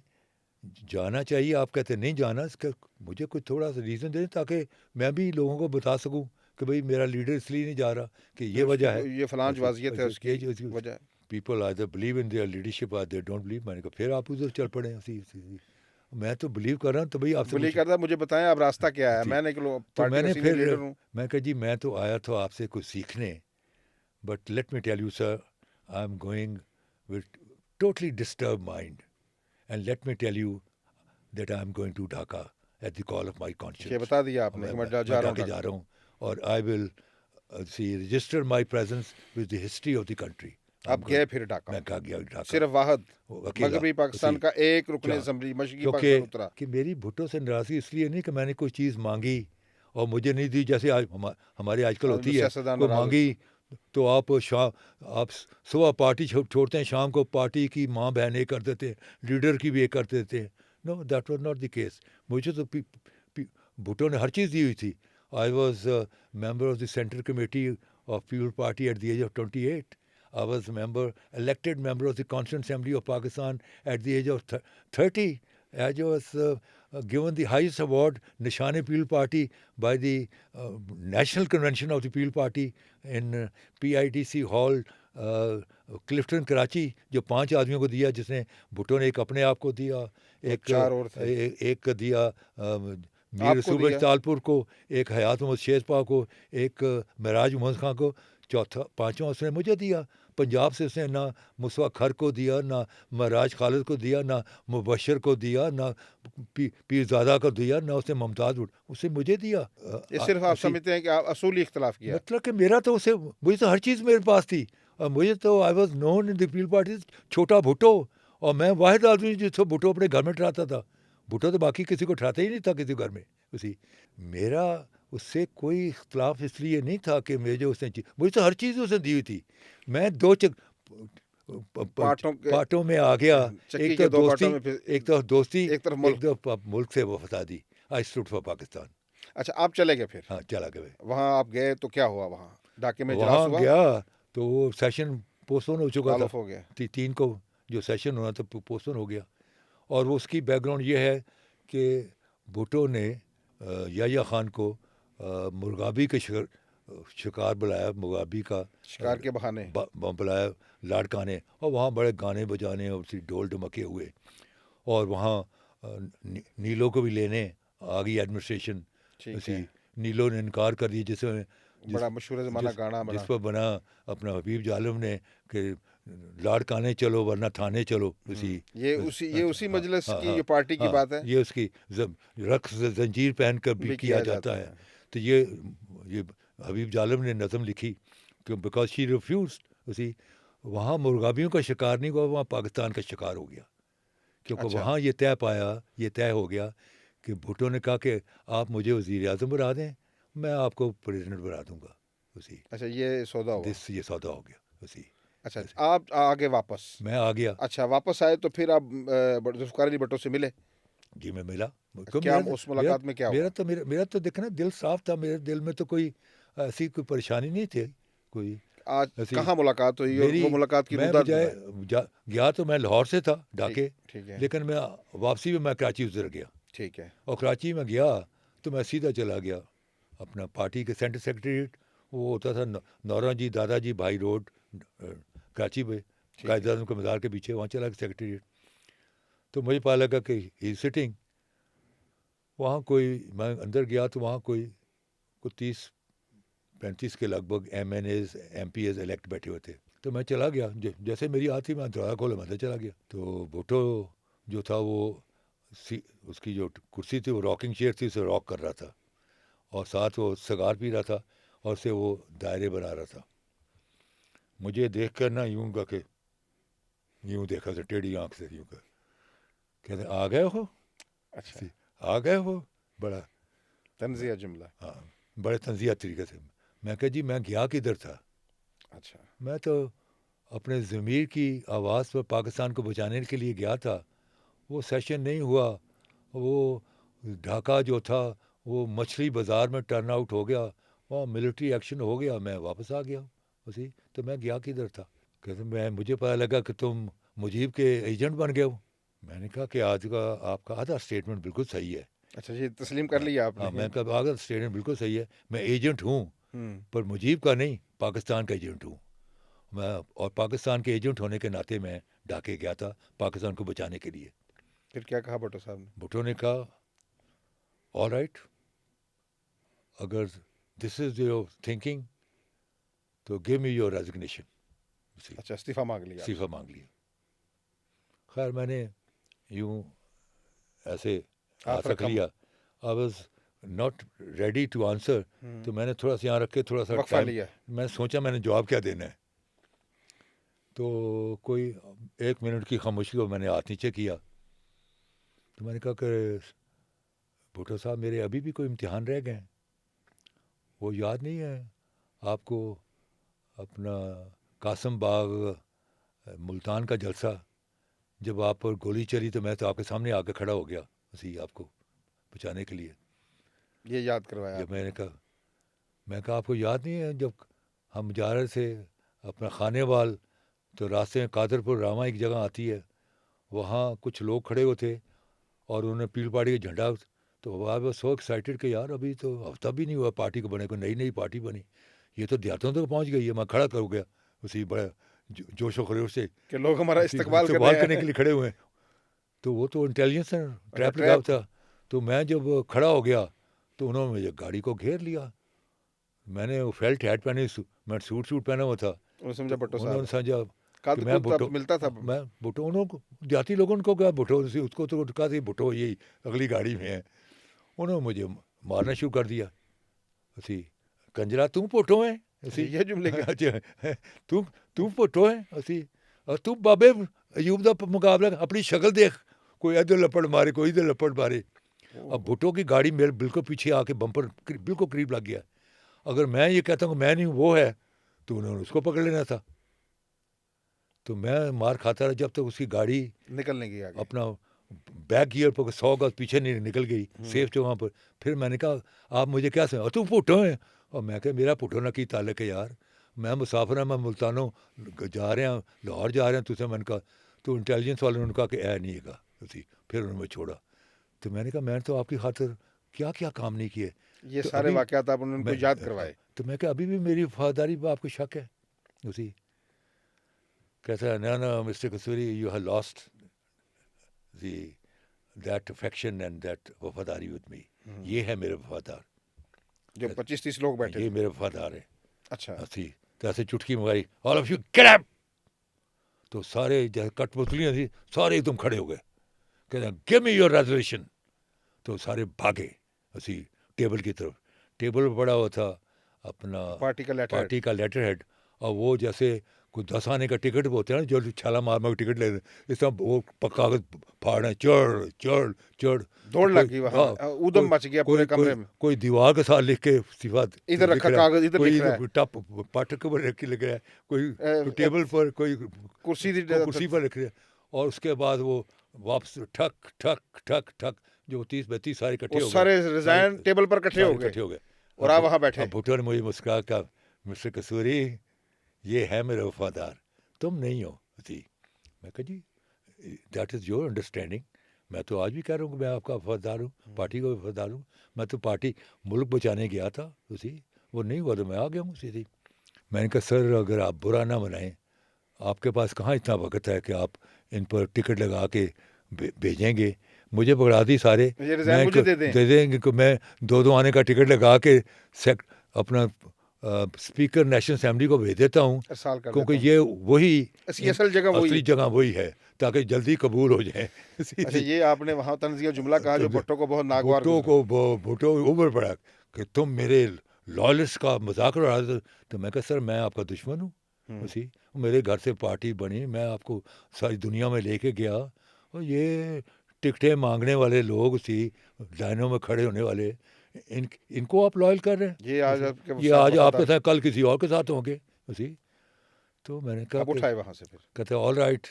جانا چاہیے. آپ کہتے نہیں جانا، اس کا مجھے کوئی تھوڑا سا ریزن دیں تاکہ میں بھی لوگوں کو بتا سکوں کہ بھئی میرا لیڈر اس لیے نہیں جا رہا کہ یہ وجہ ہے، یہ فلاں وضعیت ہے اس کی وجہ. People either believe in their leadership or they don't believe. میں نے کہا پھر آپ ادھر چل پڑے. میں تو بلیو کر رہا ہوں، تو بھئی آپ سے بلیو کرتا، مجھے بتائیں آپ راستہ کیا ہے. میں نے پھر میں کہا جی میں تو آیا تھا آپ سے کچھ سیکھنے، but let me tell you sir I am going with totally disturb mind and let me tell you that I am going to Dhaka at the call of my conscience. یہ بتا دیا آپ نے کہ میں جا رہا ہوں اور I will register my presence with the history of the country. اب گئے پھر ڈھاکہ، میں کہا گیا ڈھاکہ صرف واحد اکیلا، مغربی پاکستان کا ایک رکن اسمبلی مشرقی پاکستان اترا. کہ میری بھٹو سے ناراضگی اس لیے نہیں کہ میں نے کوئی چیز مانگی اور مجھے نہیں دی، جیسے آج ہمارے آج کل ہوتی ہے، کوئی مانگی تو آپ صبح پارٹی چھوڑتے ہیں، شام کو پارٹی کی ماں بہن ایک کر دیتے ہیں، لیڈر کی بھی ایک کر دیتے ہیں. نو، that was not the case. مجھے تو بھٹو نے ہر چیز دی ہوئی تھی. I was member of the central committee of people party at the age of 28. I was elected member of the Constituent Assembly of Pakistan at the age of 30. I was given the highest award, Nishan-e-People Party, by the National Convention of the People Party in PIDC Hall, Clifton Karachi, جو 5 آدمیوں کو دیا، جس نے بھٹو نے ایک اپنے آپ کو دیا، ایک دیا میر صوبہ تالپور کو، ایک حیات محمد شیزپا کو، ایک معراج محمد خان کو، چوتھا 5واں اس نے مجھے دیا. پنجاب سے اس نے نہ مصطفیٰ کھر کو دیا، نہ معراج خالد کو دیا، نہ مبشر کو دیا، نہ پیرزادہ کو دیا، نہ اس نے ممتاز اسے مجھے دیا. یہ صرف آپ سمجھتے ہیں کہ آپ اصولی اختلاف کیا؟ مطلب کہ میرا تو اسے، مجھے تو ہر چیز میرے پاس تھی، اور مجھے تو I was known in the People Party چھوٹا بھٹو، اور میں واحد آدمی جس کو بھٹو اپنے گھر میں ٹراتا تھا. بھٹو تو باقی کسی کو ٹراتا ہی نہیں تھا کسی گھر میں. میرا اس سے کوئی اختلاف اس لیے نہیں تھا کہ اس نے مجھے تو ہر چیز اس نے دی ہوئی تھی. میں 2 پارٹوں میں آ گیا، ایک تو دوستی، ایک تو ملک سے وفاداری. I stood for Pakistan. اچھا، آپ چلے گئے پھر؟ ہاں، چلا گئے. وہاں آپ گئے تو کیا ہوا؟ وہاں ڈھاکے میں وہاں گیا تو وہ سیشن پوسٹ پون ہو چکا تھا، ہو گیا 3 کو جو سیشن ہونا تھا پوسٹ پون ہو گیا. اور وہ اس کی بیک گراؤنڈ یہ ہے کہ بھٹو نے یحییٰ خان کو مرغابی کے شکار بلایا، مرغابی کا شکار کے بہانے بلایا لاڑکانے، اور وہاں بڑے گانے بجانے اور ڈھول ڈھمکے ہوئے. اور وہاں نیلو کو بھی لینے آ گئی ایڈمنسٹریشن. نیلو نے انکار کر دیا، بڑا مشہور زمانہ گانا جس پر بنا اپنا حبیب ظالم نے کہ لاڑکانے چلو ورنہ تھانے چلو. یہ اسی مجلس کی یہ پارٹی کی بات ہے. یہ اس کی رقص زنجیر پہن کر بھی کیا جاتا ہے. تو یہ حبیب ظالم نے نظم لکھی کہ بیکاز شی ریفیوزڈ. وہاں مرغابیوں کا شکار نہیں ہوا، وہاں پاکستان کا شکار ہو گیا. کیونکہ وہاں یہ طے ہو گیا کہ بھٹو نے کہا کہ آپ مجھے وزیر اعظم بنا دیں، میں آپ کو پریزیڈنٹ بنا دوں گا. اچھا، یہ سودا ہوا. یہ سودا ہو گیا. اچھا، آپ آگے واپس؟ میں آ گیا. اچھا، واپس آئے تو پھر آپ ذوالفقار علی بھٹو سے ملے؟ جی، میں ملا. کیا اس ملاقات میں کیا ہوا؟ میرا تو دیکھنا دل صاف تھا، میرے دل میں تو کوئی ایسی کوئی پریشانی نہیں تھی. کوئی آج کہاں ملاقات ہوئی اور وہ ملاقات کی مدت؟ گیا تو میں لاہور سے تھا ڈھاکے، لیکن میں واپسی میں کراچی گزر گیا. ٹھیک ہے. اور کراچی میں گیا تو میں سیدھا چلا گیا اپنا پارٹی کے سینٹر سیکریٹریٹ، وہ ہوتا تھا نورا جی دادا جی بھائی روڈ کراچی پہ، قائد اعظم کے مزار کے پیچھے، وہاں چلا گیا سیکریٹریٹ. تو مجھے پتا لگا کہ ہی سٹنگ وہاں. میں اندر گیا تو وہاں کوئی 30-35 کے لگ بھگ M N As M P As elect بیٹھے ہوئے تھے. تو میں چلا گیا، جیسے میری آتی میں دروازہ کھولا میں چلا گیا. تو بھٹو جو تھا وہ اس کی جو کرسی تھی وہ راکنگ چیئر تھی، اسے راک کر رہا تھا، اور ساتھ وہ سگار پی رہا تھا اور اسے وہ دائرے بنا رہا تھا. مجھے دیکھ کر نہ یوں کا کہ یوں دیکھا تھا ٹیڑھی آنکھ سے، یوں کا کہتے آ گئے ہو. اچھا، آ گئے ہو. بڑا تنزیہ جملہ. ہاں، بڑے تنزیہ طریقے سے. میں کہا جی میں گیا کدھر تھا؟ اچھا، میں تو اپنے ضمیر کی آواز پر پاکستان کو بچانے کے لیے گیا تھا. وہ سیشن نہیں ہوا، وہ ڈھاکہ جو تھا وہ مچھلی بازار میں ٹرن آؤٹ ہو گیا، وہاں ملٹری ایکشن ہو گیا، میں واپس آ گیا. تو میں گیا کدھر تھا؟ کہتے مجھے پتہ لگا کہ تم مجیب کے ایجنٹ بن گئے ہو. میں نے کہا کہ آج کا آپ کا آدھا اسٹیٹمنٹ بالکل صحیح ہے. اچھا جی، تسلیم کر لیا آپ نے؟ ہاں، میں کہا آدھا اسٹیٹمنٹ بالکل صحیح ہے، میں ایجنٹ ہوں، پر مجیب کا نہیں، پاکستان کا ایجنٹ ہوں میں. اور پاکستان کے ایجنٹ ہونے کے ناطے میں ڈھاکے گیا تھا پاکستان کو بچانے کے لیے. پھر کیا کہا بھٹو صاحب نے؟ بھٹو نے کہا آل رائٹ، اگر دس از یور تھنکنگ تو گیو می یور ریزگنیشن. اچھا، استعفیٰ مانگ لیا؟ استعفیٰ مانگ لیا. خیر میں نے یوں ایسے ہاتھ رکھ لیا. I was not ready to answer. تو میں نے تھوڑا سا یہاں رکھ کے تھوڑا سا ٹائم لیا. میں سوچا میں نے جواب کیا دینا ہے. تو کوئی 1 منٹ کی خاموشی کو میں نے ہاتھ نیچے کیا. تو میں نے کہا کہ بھٹو صاحب میرے ابھی بھی کوئی امتحان رہ گئے ہیں. وہ یاد نہیں ہے آپ کو اپنا قاسم باغ ملتان کا جلسہ جب آپ پر گولی چلی تو میں تو آپ کے سامنے آ کے کھڑا ہو گیا اسی آپ کو بچانے کے لیے. یہ یاد کروایا جب میں کہا آپ کو یاد نہیں ہے جب ہم جا رہے تھے اپنا خانے وال تو راستے میں قادر پور راما ایک جگہ آتی ہے, وہاں کچھ لوگ کھڑے ہوئے تھے اور انہوں نے پیل پارٹی کا جھنڈا, تو آپ سو ایکسائٹیڈ کہ یار ابھی تو ہفتہ بھی نہیں ہوا پارٹی کو بنے کو, نئی پارٹی بنی, یہ تو دیہاتوں تک پہنچ گئی ہے. میں کھڑا کر گیا اسی بڑے جوش و خروش سے کہ لوگ ہمارا استقبال کرنے کے لیے کھڑے ہوئے ہیں. تو وہ تو انٹیلیجنس ٹریپ لگا تھا. تو میں جب کھڑا ہو گیا تو انہوں نے مجھے گاڑی کو گھیر لیا. میں نے وہ فیلٹ ہیٹ پہنی, میں سوٹ پہنا ہوا تھا. انہوں نے سمجھا کہ میں بھٹو, ملتا تھا میں بھٹو. انہوں کو دیہاتی لوگوں کو کہا بھٹو, اس کو تو کہا تھی بھٹو یہی اگلی گاڑی میں ہے. انہوں نے مجھے مارنا شروع کر دیا. اسی کنجرا تم پھوٹو ہے اسی یہ جملے تم پھوٹو ہے اسی, اور تم بابے ایوب دا مقابلہ اپنی شکل دیکھ, کوئی ادھر لپڑ مارے کوئی ادھر لپڑ مارے. اب بھٹو کی گاڑی میرے بالکل پیچھے آ کے بمپر بالکل قریب لگ گیا. اگر میں یہ کہتا ہوں کہ میں نہیں وہ ہے تو انہوں نے اس کو پکڑ لینا تھا. تو میں مار کھاتا رہا جب تک اس کی گاڑی نکلنے کی اپنا بیک گیئر پر 100 گز پیچھے نہیں نکل گئی سیف جو وہاں پر. پھر میں نے کہا آپ مجھے کیا سمجھا, تم پھوٹو ہیں. اور میں کہ میرا پھوٹو نہ کی تعلق ہے یار, میں مسافر ہوں, میں ملتانوں جا رہے ہیں, لاہور جا رہے ہیں. تجھے میں نے کہا تو انٹیلیجنس والوں نے کہا کہ اے نہیں گا اسی. پھر انہوں نے چھوڑا. تو میں نے کہا میں نے تو آپ کی خاطر کیا کیا کام نہیں کیے. یہ سارے واقعات آپ انہوں نے یاد کروائے. تو میں کہ ابھی بھی میری وفاداری پہ آپ کو شک ہے اسی. کہتا ہے no Mr Kasuri you have lost that affection and that وفاداری ود می. یہ ہے میرے وفادار جو 25-30 لوگ بیٹھے, یہ میرے وفادار ہے. اچھا اسی تو ایسے چٹکی منگائی, all of you get up. تو سارے جیسے کٹ پتلیاں تھی سارے ایک دم کھڑے ہو گئے, کہتے ہیں گیو می یور ریزولیشن. تو سارے بھاگے اسی ٹیبل کی طرف. ٹیبل پہ پڑا ہوا تھا اپنا پارٹی کا لیٹر ہیڈ, اور وہ جیسے کوئی 10 آنے کا ٹکٹ ہوتے ہیں نا جو چھالا مار مار ٹکٹ لے, اس طرح وہ کاغذ پھاڑے چڑھ دوڑ لگی وہاں, ادم مچ گیا پورے کمرے میں. کوئی دیوار کے ساتھ لکھ کے صفات ادھر رکھا کاغذ, ادھر لکھ رہا ہے, ٹپ پاٹک پر رکھ کے لکھ رہا ہے, کوئی ٹیبل پر, کوئی کرسی پر لکھ رہا ہے. اور اس کے بعد وہ واپس ٹھک ٹھک ٹھک ٹھک جو 30-32 سارے اکٹھے ہو گئے, سارے ریزائن ٹیبل پر اکٹھے ہو گئے اور آپ وہاں بیٹھے. بھٹو نے مجھے مسکرا کہا مسٹر قصوری یہ ہے میرا وفادار, تم نہیں ہو جی. میں کہا جی دیٹ از یور انڈرسٹینڈنگ. میں تو آج بھی کہہ رہا ہوں کہ میں آپ کا وفادار ہوں, پارٹی کا وفادار ہوں. میں تو پارٹی ملک بچانے گیا تھا اسی, وہ نہیں ہوا تو میں آ گیا ہوں سیدھی. میں نے کہا سر اگر آپ برا نہ منائیں, آپ کے پاس کہاں اتنا وقت ہے کہ آپ ان پر ٹکٹ لگا کے بھیجیں گے. مجھے پکڑا دی سارے, دے دیں گے کہ میں 2 آنے کا ٹکٹ لگا کے اپنا اسپیکر نیشنل اسمبلی کو بھیج دیتا ہوں, کیونکہ یہ وہی اصل جگہ وہی ہے تاکہ جلدی قبول ہو جائے. اچھا یہ آپ نے وہاں طنزیہ جملہ کہا جو بھٹو کو بہت ناگوار, بھٹو اوپر پڑا کہ تم میرے لائلسٹ کا مذاق اڑا دو. تو میں کہا سر میں آپ کا دشمن ہوں اسی, میرے گھر سے پارٹی بنی, میں آپ کو ساری دنیا میں لے کے گیا, اور یہ ٹکٹیں مانگنے والے لوگ اسی لائنوں میں کھڑے ہونے والے, ان کو آپ لائل کر رہے ہیں. یہ آج آپ کے ساتھ کل کسی اور کے ساتھ ہوں گے اسی. تو میں نے کہا وہاں سے پھر کہتے all right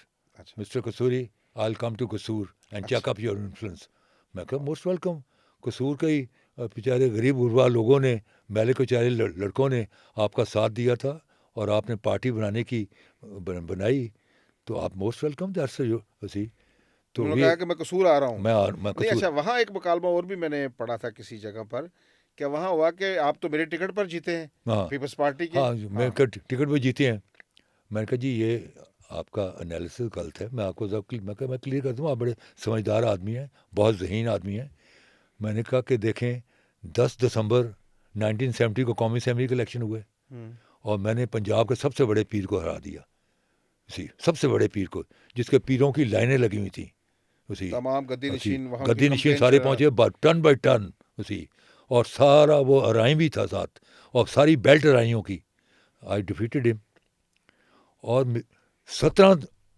mister Kasuri I will come to Kasur and check up your influence. میں کہا موسٹ ویلکم. قصور کے بیچارے غریب غربا لوگوں نے, میلے کچارے لڑکوں نے آپ کا ساتھ دیا تھا, اور آپ نے پارٹی بنانے کی بنائی, تو آپ موسٹ ویلکم درس اسی. تو کہا کہ میں قصور آ رہا ہوں. میں اچھا وہاں ایک مکالمہ اور بھی میں نے پڑھا تھا کسی جگہ پر, کہ وہاں ہوا کہ آپ تو میرے ٹکٹ پر جیتے ہیں پیپلز پارٹی کے. ہاں میں ٹکٹ پہ جیتے ہیں. میں نے کہا جی یہ آپ کا انالیسس غلط ہے, میں آپ کو میں کلیئر کر دوں, آپ بڑے سمجھدار آدمی ہیں, بہت ذہین آدمی ہیں. میں نے کہا کہ دیکھیں 10 دسمبر 1970 کو قومی اسمبلی کے الیکشن ہوئے, اور میں نے پنجاب کے سب سے بڑے پیر کو ہرا دیا اسی, سب سے بڑے پیر کو, جس کے پیروں کی لائنیں لگی ہوئی تھیں اسی, تمام گدی نشین سارے پہنچے ٹن بائی ٹن اسی, اور سارا وہ ارائی بھی تھا ساتھ, اور ساری بیلٹ ارائیوں کی. آئی ڈیفیٹڈ ہم. اور 17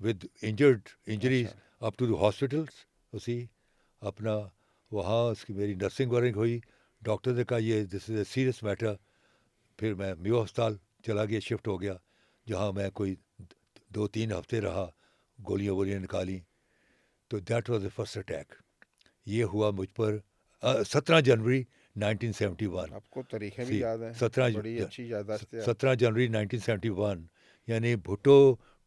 with injuries up to the hospitals. اسی اپنا وہاں اس کی میری نرسنگ ورنگ ہوئی. ڈاکٹر نے کہا یہ دس از اے سیریس میٹر. پھر میں میو ہسپتال چلا گیا, شفٹ ہو گیا, جہاں میں کوئی 2-3 ہفتے رہا, گولیاں نکالیں. تو that was a first attack. یہ ہوا مجھ پر 17 جنوری 1971. آپ کو تاریخیں بھی یاد ہیں, 17 جنوری 1971. یعنی بھٹو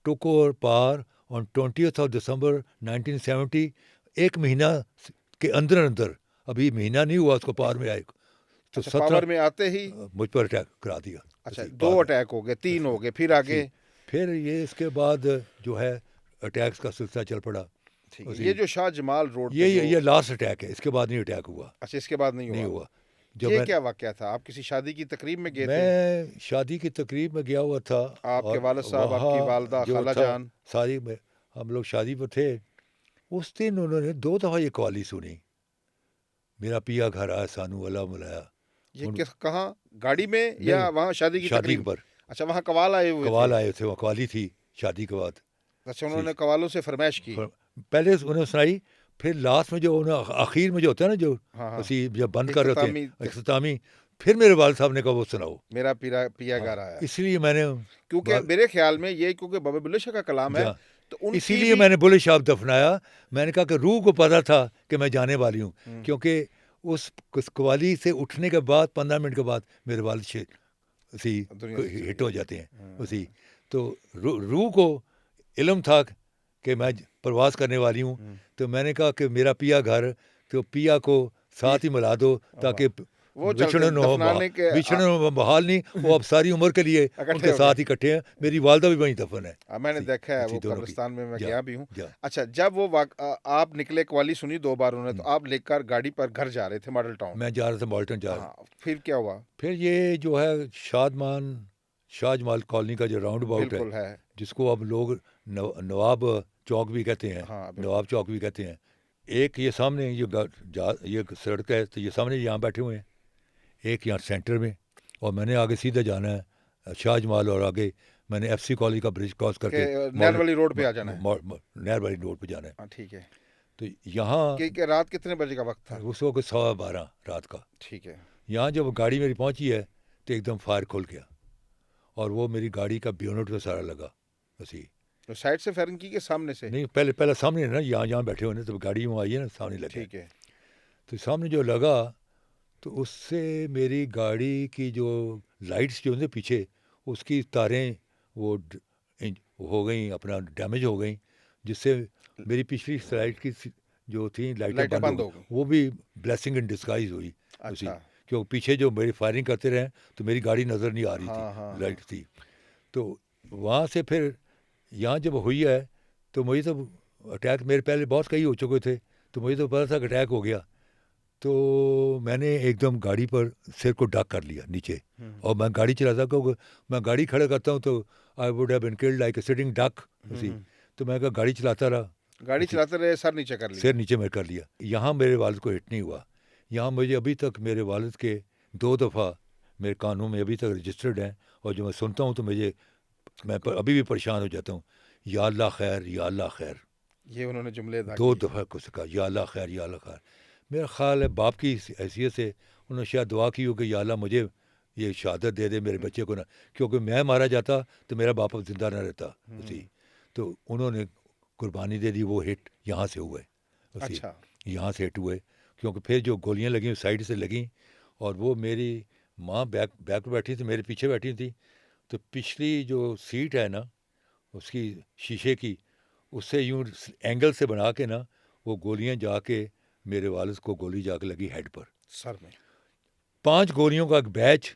ٹوک over power on 20th of December 1970. ایک مہینہ کے اندر, ابھی مہینہ نہیں ہوا اس کو پاور میں آئے, تو 17 میں آتے ہی مجھ پر اٹیک کرا دیا. اچھا 2 اٹیک ہو گئے, 3 ہو گئے, پھر آگے پھر یہ اس کے بعد جو ہے اٹیکس کا سلسلہ چل پڑا. یہ جو شاہ جمال روڈ یہ لاسٹ اٹیک ہے, اس کے بعد نہیں اٹیک ہوا. اچھا اس کے بعد نہیں ہوا. یہ کیا واقعہ تھا؟ آپ کسی شادی کی تقریب میں گئے تھے؟ میں شادی کی تقریب میں گیا ہوا تھا. آپ کے والد صاحب, آپ کی والدہ, خالہ جان, ساری ہم لوگ شادی پر تھے. اس دن انہوں نے 2 دفعہ یہ قوالی سنی, میرا پیا گھر آیا سانو والا ملایا. یہ کہاں, گاڑی میں یا وہاں شادی کی تقریب پر؟ اچھا وہاں قوال آئے تھے, وہ قوالی تھی شادی کے بعد. اچھا انہوں نے قوالوں سے فرمائش کی, پہلے انہوں نے سنائی, پھر لاسٹ میں جو آخر میں جو ہوتا ہے نا, جو اسی جب بند کر رہے تھے اختتامی, پھر میرے والد صاحب نے کہا وہ سناؤ میرا پیا گھر آیا. اس لیے میں نے, کیونکہ میرے خیال میں یہ کیونکہ بابا بلے شاہ کا کلام ہے, تو اسی لیے میں نے بلے شاہ دفنایا. میں نے کہا کہ روح کو پتا تھا کہ میں جانے والی ہوں, کیونکہ اس قوالی سے اٹھنے کے بعد 15 منٹ کے بعد میرے والد اسی ہٹ ہو جاتے ہیں اسی. تو روح کو علم تھا کہ میں پرواز کرنے والی ہوں. تو میں نے کہا کہ میرا پیا گھر, تو پیا کو ساتھ ہی ملا دو تاکہ بچھڑن بحال نہیں, وہ اب ساری عمر کے لیے ان کے ساتھ اکٹھے ہیں. میری والدہ بھی وہیں دفن ہے. میں نے دیکھا ہے وہ قبرستان میں گیا بھی ہوں. اچھا جب وہ آپ نکلے, قوالی سنی 2 بار انہوں نے, تو آپ لے کر گاڑی پر گھر جا رہے تھے ماڈل ٹاؤن؟ میں جا رہا تھا ماڈل ٹاؤن. پھر کیا ہوا؟ پھر یہ جو ہے شاہ جمال کالونی کا جو راؤنڈ اباؤٹ ہے, جس کو اب لوگ نواب چوک بھی کہتے ہیں, نواب چوک بھی کہتے ہیں. ایک یہ سامنے یہ سڑک ہے, تو یہ سامنے یہاں بیٹھے ہوئے ہیں, ایک یہاں سینٹر میں, اور میں نے آگے سیدھا جانا ہے شاہ جمال, اور آگے میں نے FC کالونی کا برج کراس کر کے نہر والی روڈ پہ آ جانا ہے. نہر والی روڈ پہ جانا ہے. ٹھیک ہے. تو یہاں رات کتنے بجے کا وقت تھا؟ اس وقت 12:15 رات کا. ٹھیک ہے. یہاں جب گاڑی میری پہنچی ہے تو ایک دم فائر کھل گیا, اور وہ میری گاڑی کا بیونٹ پہ سارا لگا. اسی سائڈ سے فائرنگ کی کہ سامنے سے؟ نہیں, پہلے سامنے نا, یہاں بیٹھے ہوئے, تو گاڑی یوں آئی ہے نا, سامنے لگا. ٹھیک ہے. تو سامنے جو لگا, تو اس سے میری گاڑی کی جو لائٹس جو ہیں پیچھے, اس کی تاریں وہ ہو گئیں, اپنا ڈیمیج ہو گئیں, جس سے میری پچھلی سلائڈ کی جو تھیں لائٹیں بند ہو گئی, وہ بھی بلیسنگ ان ڈسگائز ہوئی. کیونکہ پیچھے جو میری فائرنگ کرتے رہے, تو میری گاڑی نظر نہیں آ رہی تھی, لائٹ تھی. تو وہاں سے پھر یہاں جب ہوئی ہے, تو مجھے تو اٹیک میرے پہلے بہت کئی ہو چکے تھے, تو مجھے تو پتا تھا کہ اٹیک ہو گیا. تو میں نے ایک دم گاڑی پر سر کو ڈاک کر لیا نیچے, اور میں گاڑی چلاتا, کیونکہ میں گاڑی کھڑا کرتا ہوں تو I would have been killed like a sitting duck. تو میں کہا گاڑی چلاتا رہا, سر نیچے کر لیا, سر نیچے میں کر لیا. یہاں میرے والد کو ہٹ نہیں ہوا. یہاں مجھے ابھی تک میرے والد کے 2 دفعہ میرے کانوں میں ابھی تک رجسٹرڈ ہیں, اور جو میں سنتا ہوں تو میں ابھی بھی پریشان ہو جاتا ہوں. یا اللہ خیر, یا اللہ خیر, یہ انہوں نے جملے 2 دفعہ کو سکھا, یا اللہ خیر, یا اللہ خیر. میرا خیال ہے باپ کی حیثیت سے انہوں نے شاید دعا کی ہو کہ یا اللہ مجھے یہ شہادت دے دے میرے بچے کو, نہ کیونکہ میں مارا جاتا تو میرا باپ زندہ نہ رہتا. اسی تو انہوں نے قربانی دے دی. وہ ہٹ یہاں سے ہوئے, یہاں سے ہٹ ہوئے, کیونکہ پھر جو گولیاں لگیں سائڈ سے لگیں, اور وہ میری ماں بیک بیٹھی تھی, میرے پیچھے بیٹھی تھی. تو پچھلی جو سیٹ ہے نا, اس کی شیشے کی, اس سے یوں اینگل سے بنا کے نا, وہ گولیاں جا کے میرے والد کو گولی جا کے لگی ہیڈ پر, سر میں. 5 گولیوں کا ایک بیچ.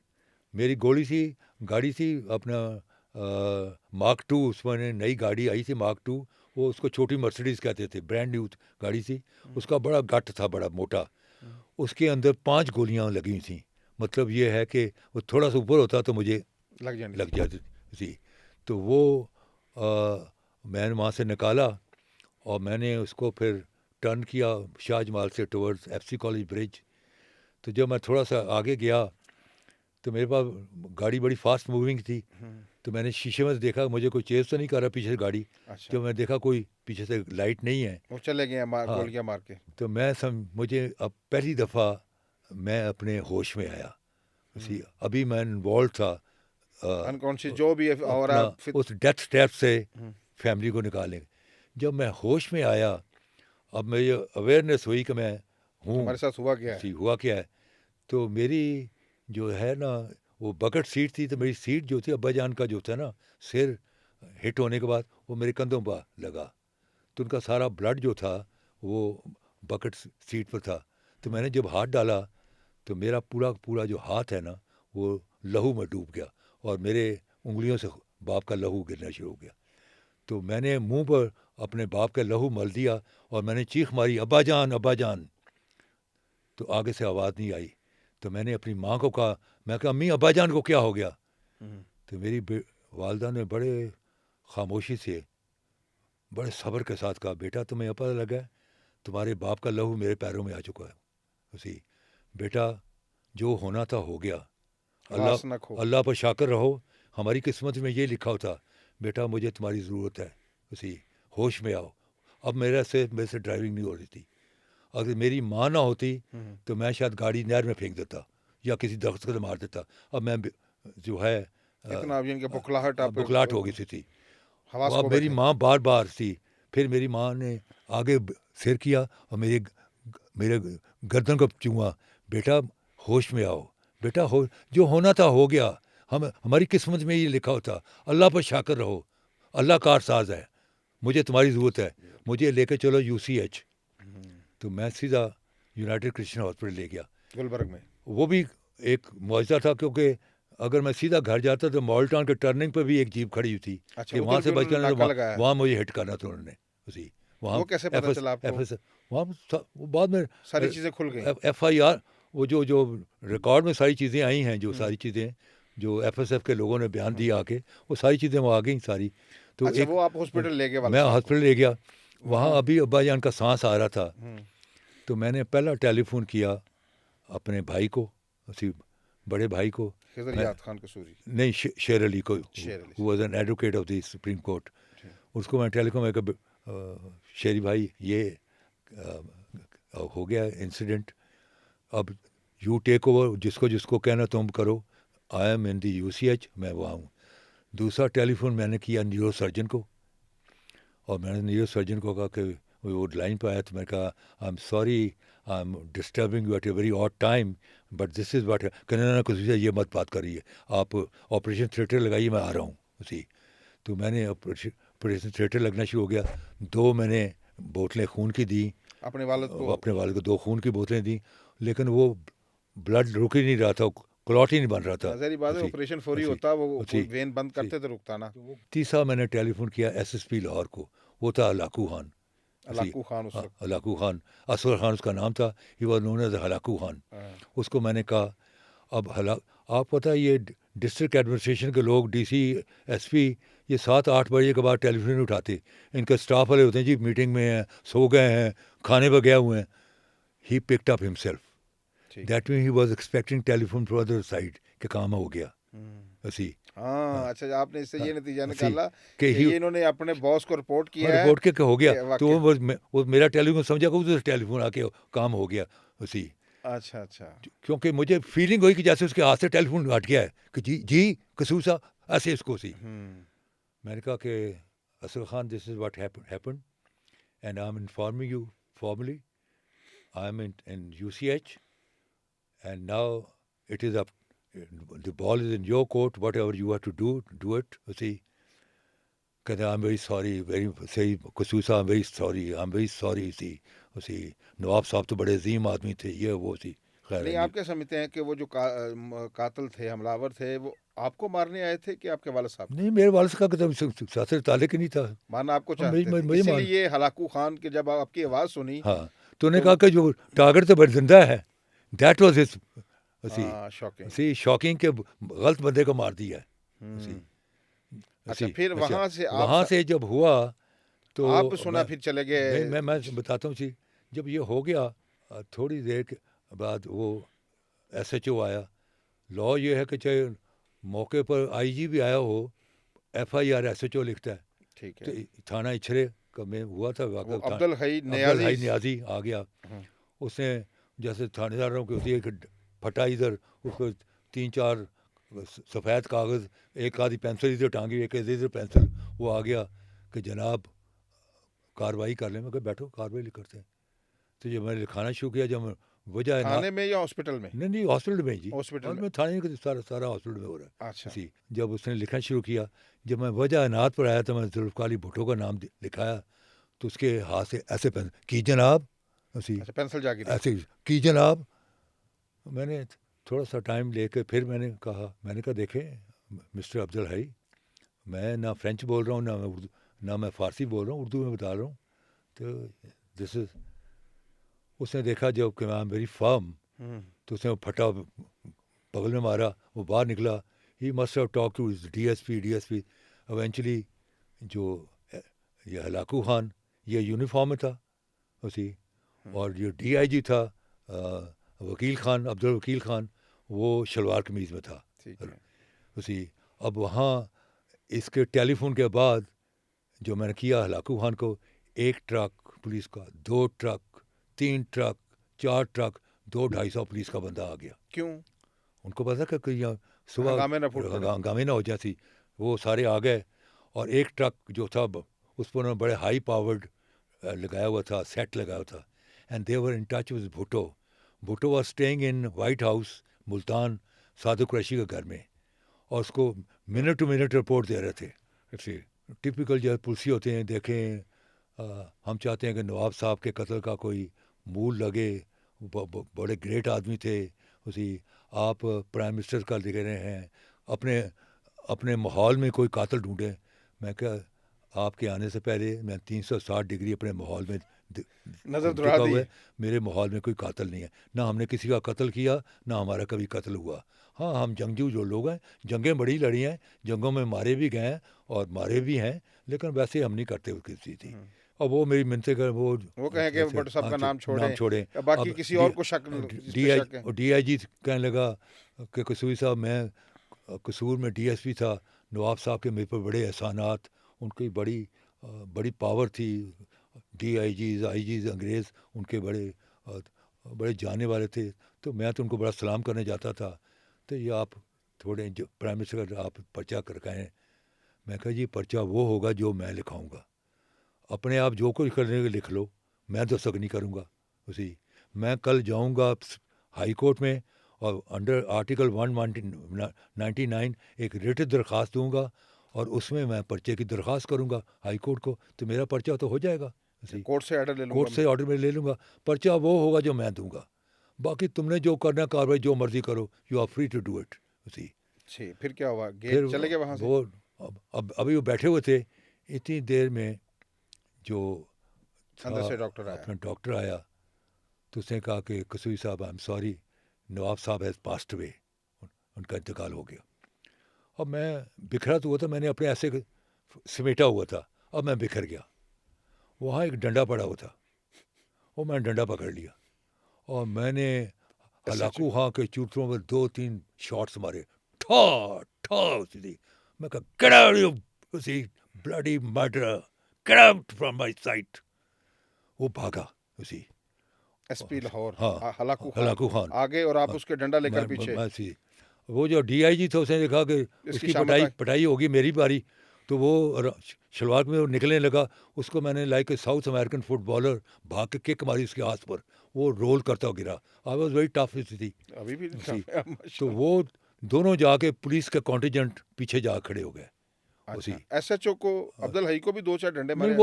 میری گاڑی تھی اپنا مارک 2, اس میں نئی گاڑی آئی تھی مارک 2, وہ اس کو چھوٹی مرسیڈیز کہتے تھے, برانڈ نیو گاڑی تھی. اس کا بڑا گٹ تھا, بڑا موٹا, اس کے اندر 5 گولیاں لگی تھیں. مطلب یہ ہے کہ وہ تھوڑا سا اوپر ہوتا تو مجھے لگ جاتی تھی. تو وہ میں نے وہاں سے نکالا, اور میں نے اس کو پھر ٹرن کیا شاہ جمال سے ٹورڈز FC کالج برج. تو جب میں تھوڑا سا آگے گیا, تو میرے پاس گاڑی بڑی فاسٹ موونگ تھی، تو میں نے شیشے میں سے دیکھا مجھے کوئی چیز تو نہیں کر رہا پیچھے سے گاڑی. اچھا جب میں دیکھا کوئی پیچھے سے لائٹ نہیں ہے، وہ چلے گئے ہاں، گولیاں مار کے. تو میں مجھے اب پہلی دفعہ میں اپنے ہوش میں آیا. ابھی میں انوالو تھا انکانشیس جو بھی اور اپنا آپ اس ڈیتھ اسٹیپ سے فیملی کو نکالیں. جب میں ہوش میں آیا، اب مجھے اویئرنیس ہوئی کہ میں ہوں، ہمارے ساتھ ہوا کیا ہے. ہوا کیا ہے. تو میری جو ہے نا وہ بکٹ سیٹ تھی، تو میری سیٹ جو تھی ابا جان کا جو تھا نا سر ہٹ ہونے کے بعد وہ میرے کندھوں پہ لگا، تو ان کا سارا بلڈ جو تھا وہ بکٹ سیٹ پر تھا. تو میں نے جب ہاتھ ڈالا تو میرا پورا جو ہاتھ ہے نا وہ لہو میں ڈوب گیا، اور میرے انگلیوں سے باپ کا لہو گرنا شروع ہو گیا. تو میں نے منہ پر اپنے باپ کا لہو مل دیا اور میں نے چیخ ماری، ابا جان ابا جان. تو آگے سے آواز نہیں آئی. تو میں نے اپنی ماں کو کہا، میں کہا امی ابا جان کو کیا ہو گیا. تو میری والدہ نے بڑے خاموشی سے بڑے صبر کے ساتھ کہا، بیٹا تمہیں یہ پتہ لگا ہے تمہارے باپ کا لہو میرے پیروں میں آ چکا ہے. اسی بیٹا جو ہونا تھا ہو گیا، اللہ پر شاکر رہو، ہماری قسمت میں یہ لکھا ہوتا. بیٹا مجھے تمہاری ضرورت ہے، اسی ہوش میں آؤ. اب میرے سے ڈرائیونگ نہیں ہو رہی تھی. اگر میری ماں نہ ہوتی تو میں شاید گاڑی نہر میں پھینک دیتا یا کسی درخت کو مار دیتا. اب میں جو ہے بکھلاہٹ ہو گئی تھی. اب میری ماں بار بار تھی. پھر میری ماں نے آگے سر کیا اور میرے گردن کو چوما، بیٹا ہوش میں آؤ، بیٹا جو ہونا تھا ہو گیا، ہماری قسمت میں یہ لکھا ہوتا. اللہ پر شاکر رہو، اللہ کار ساز ہے، مجھے تمہاری ضرورت ہے، مجھے لے کے چلو UCH. تو میں سیدھا یونائٹڈ کرسچن ہاسپٹل لے گیا گلبرگ میں. وہ بھی ایک معجزہ تھا، کیونکہ اگر میں سیدھا گھر جاتا تو مال ٹاؤن کے ٹرننگ پہ بھی ایک جیپ کھڑی ہوئی تھی کہ وہاں سے بچ کر وہاں مجھے ہٹ کرنا تھا انہوں نے. اسی وہاں کیسے پتہ چلا آپ کو؟ وہاں وہ بعد میں ساری چیزیں کھل گئی. FIR وہ جو ریکارڈ میں ساری چیزیں آئی ہیں، جو ساری چیزیں جو FSF کے لوگوں نے بیان دیا آ کے، وہ ساری چیزیں وہ آ گئیں ساری. تو وہ آپ ہاسپٹل لے گئے؟ میں ہاسپٹل لے گیا. وہاں ابھی ابا جان کا سانس آ رہا تھا. تو میں نے پہلا ٹیلی فون کیا اپنے بھائی کو، اسی بڑے بھائی کو، خان قصوری نہیں شیر علی کو، was an advocate of the Supreme Court. اس کو میں ٹیلی فون میں کہ شیری بھائی یہ ہو گیا انسیڈنٹ، اب یو ٹیک اوور، جس کو کہنا تم کرو. آئی ایم ان دی UCH، میں وہاں ہوں. دوسرا ٹیلی فون میں نے کیا نیورو سرجن کو، اور میں نے نیورو سرجن کو کہا کہ وہ لائن پہ آیا تو میں نے کہا I am sorry I am disturbing you at a very odd time but this is what. کہنے نہ کسی سے یہ مت بات کریے، آپ آپریشن تھیٹر لگائیے، میں آ رہا ہوں. اسی تو میں نے آپریشن تھیٹر لگنا شروع ہو گیا. 2 میں نے بوتلیں خون کی دیں اپنے والد کو 2 خون کی بوتلیں دیں، لیکن وہ بلڈ رک ہی نہیں رہا تھا، کلاٹ ہی نہیں بن رہا تھا. آپریشن فوری ہوتا، وہ وین بند کرتے تو رکتا نا. تیسرا میں نے ٹیلی فون کیا SSP لاہور کو، وہ تھا ہلاکو خان. ہلاکو خان، اصغر خان اس کا نام تھا، he was known as Halaku Khan. اس کو میں نے کہا اب آپ پتہ یہ ڈسٹرکٹ ایڈمنسٹریشن کے لوگ DC SP یہ 7-8 بجے کے بعد ٹیلی فون نہیں اٹھاتے. ان کے اسٹاف والے ہوتے ہیں جی میٹنگ میں ہیں، سو گئے ہیں، کھانے پہ گئے ہوئے ہیں. He picked up himself. That man he was expecting telephone from other side کہ کام ہو گیا. اسی اچھا، آپ نے اس سے یہ نتیجہ نکالا کہ انہوں نے اپنے باس کو رپورٹ کیا ہے، رپورٹ کے ہو گیا. تو وہ میرا ٹیلی فون سمجھا کہ ادھر ٹیلی فون آ کے کام ہو گیا. اسی اچھا کیونکہ مجھے فیلنگ ہوئی کہ جیسے اس کے ہاتھ سے ٹیلی فون ہٹ گیا ہے کہ جی قصور صاحب ایسے اس کو سی. میں نے کہا کہ Asghar Khan this is what happen and I am informing you formally I am in UCH and now it is up the ball is in your court, whatever you have to do it. See, کہتے ہیں I'm very sorry, صحیح قصور صاحب I'm very sorry. See, نواب صاحب تو بڑے عظیم آدمی تھے، یہ وہ سی. نہیں، آپ کیا سمجھتے ہیں کہ وہ جو قاتل تھے، حملہ تھے، وہ آپ کو مارنے آئے تھے کہ آپ کے والد صاحب؟ نہیں، میرے والد صاحب کا سیاست تعلق ہی نہیں تھا. مارنا آپ کو چاہتے تھے، اسی لیے ہلاکو خان کے جب آپ کی آواز سنی، ہاں، تو انہوں نے کہا کہ جو ٹارگٹ تو بڑی زندہ ہے. دیٹ واز ہز شاکنگ کہ غلط بندے کو مار دیا ہے. اچھا، پھر وہاں سے جب ہوا تو آپ سنا پھر چلے گئے. میں بتاتا ہوں جب یہ ہو گیا تھوڑی دیر کے بعد وہ SHO آیا لا یہ ہے کہ چاہے موقع پر آئی جی بھی آیا ہو FIR SHO لکھتا ہے. ٹھیک تو ہے. تھانہ اچھرے کا میں ہوا تھا وہ واقعہ. عبدالحی عبدالحی نیازی. نیازی آ گیا. اس نے جیسے تھانے داروں کی ہوتی ہے کہ پھٹا ادھر اس کو 3-4 سفید کاغذ ایک آدھی پینسل ادھر ٹانگی ایک ادھر پینسل. وہ آ گیا کہ جناب کارروائی کر لیں. میں کہ بیٹھو کارروائی کرتے ہیں. تو جب میں نے لکھانا شروع کیا جب وجہ ہے تھانے میں یا ہاسپٹل میں؟ نہیں ہاسپٹل میں جی. ہاسپٹل اور میں. میں تھانے کا سارا ہاسپٹل میں ہو رہا ہے. اچھا. اسی جب اس نے لکھنا شروع کیا جب میں وجہ انات پر آیا تو میں نے ذوالفقار علی بھٹو کا نام لکھایا تو اس کے ہاتھ سے ایسے کی جناب اسی اچھا پینسل جا گری. ایسے کی جناب. میں نے تھوڑا سا ٹائم لے کے پھر میں نے کہا دیکھیں مسٹر عبدالحی میں نہ فرینچ بول رہا ہوں نہ میں اردو نہ میں فارسی بول رہا ہوں اردو میں بتا رہا ہوں. تو دس از اس نے دیکھا جب کہ میں میری فارم تو اس نے وہ پھٹا بغل میں مارا وہ باہر نکلا. He must have talk to D S P eventually جو یہ ہلاکو خان یہ یونیفارم میں تھا اسی اور جو DIG تھا وکیل خان عبدالوکیل خان وہ شلوار قمیض میں تھا اسی. اب وہاں اس کے ٹیلی فون کے بعد جو میں نے کیا ہلاکو خان کو 1 ٹرک پولیس کا 2 ٹرک 3 ٹرک 4 ٹرک 200-250 پولیس کا بندہ آ گیا. کیوں؟ ان کو پتا کہ یہاں صبح ہنگامے نہ ہو جاتی. وہ سارے آ گئے اور 1 ٹرک جو تھا اس پر انہوں نے بڑے ہائی پاورڈ لگایا ہوا تھا سیٹ لگایا ہوا تھا. And they were in touch with Bhutto. Bhutto was staying in White House Multan Sadiq Qureshi کے گھر میں اور اس کو منٹ ٹو منٹ رپورٹ دے رہے تھے. ٹپیکل جو پولیسی ہوتے ہیں دیکھیں ہم چاہتے ہیں کہ نواب صاحب کے قتل کا کوئی مول لگے. بڑے گریٹ آدمی تھے اسی. آپ پرائم منسٹر کا لکھ رہے ہیں اپنے ماحول میں کوئی قاتل ڈھونڈیں. میں کہا آپ کے آنے سے پہلے میں 360 ڈگری اپنے ماحول میں نظر دوڑا دی. میرے ماحول میں کوئی قاتل نہیں ہے. نہ ہم نے کسی کا قتل کیا نہ ہمارا کبھی قتل ہوا. ہاں ہم جنگجو جو لوگ ہیں جنگیں بڑی لڑی ہیں جنگوں میں مارے بھی گئے ہیں اور مارے بھی ہیں لیکن ویسے ہم نہیں کرتے کسی تھی. اور وہ میری منتیں کر وہ کہیں کہ بھٹو صاحب کا نام چھوڑیں باقی کسی اور کو شک. DIG کہنے لگا کہ قصوری صاحب میں قصور میں DSP تھا نواب صاحب کے میرے پر بڑے احسانات ان کی بڑی پاور تھی. DIGs IGs انگریز ان کے بڑے جانے والے تھے تو میں تو ان کو بڑا سلام کرنے جاتا تھا. تو یہ آپ تھوڑے پرائم منسٹر آپ پرچہ کر کہیں. میں کہا جی پرچہ وہ ہوگا جو میں لکھاؤں گا. اپنے آپ جو کچھ کرنے کے لکھ لو میں تو سک نہیں کروں گا اسی. میں کل جاؤں گا ہائی کورٹ میں اور انڈر آرٹیکل 199 ایک ریٹ درخواست دوں گا اور اس میں پرچے کی درخواست کروں گا ہائی کورٹ کو تو میرا پرچہ تو ہو جائے گا. کورٹ سے آرڈر لے لوں گا. کورٹ سے آرڈر میں لے لوں گا. پرچہ وہ ہوگا جو میں دوں گا. باقی تم نے جو کرنا کاروائی جو مرضی کرو you are free to do it اسی. پھر کیا ہوا؟ گئے چلے گئے وہاں سے؟ وہ ابھی وہ بیٹھے ہوئے تھے اتنی دیر میں جو اندر سے ڈاکٹر آیا تو اس نے کہا کہ قصوری صاحب آئی ایم سوری نواب صاحب ہیز پاسڈ اوے ان کا انتقال ہو گیا. اب میں بکھرا تو ہوا تھا میں نے اپنے ایسے سمیٹا ہوا تھا. اب میں بکھر گیا. وہاں ایک ڈنڈا پڑا ہوا تھا وہ میں نے ڈنڈا پکڑ لیا اور میں نے ہلاکو خان کے چوتروں میں 2-3 شاٹس مارے ٹھا ٹھا اسی. میں کہا گیٹ آؤٹ اسی bloody murderer get out from my sight. وہ بھاگا اسی. SP لاہور ہلاکو خان آگے اور آپ اس کے ڈنڈا لے کر پیچھے. وہ جو DIG تھا اس نے دیکھا کہ اس کی پٹائی ہوگی میری باری تو وہ شلوار میں نکلنے لگا. اس کو میں نے like south American footballer بھاگ کے کک ماری اس کے ہاتھ پر وہ رول کرتا گرا. آئی واز ویری ٹف تھی ابھی بھی. تو وہ دونوں جا کے پولیس کے کانٹینجنٹ پیچھے جا کھڑے ہو گئے. SHO کو عبدالحی کو بھی 4 ڈنڈے مارے.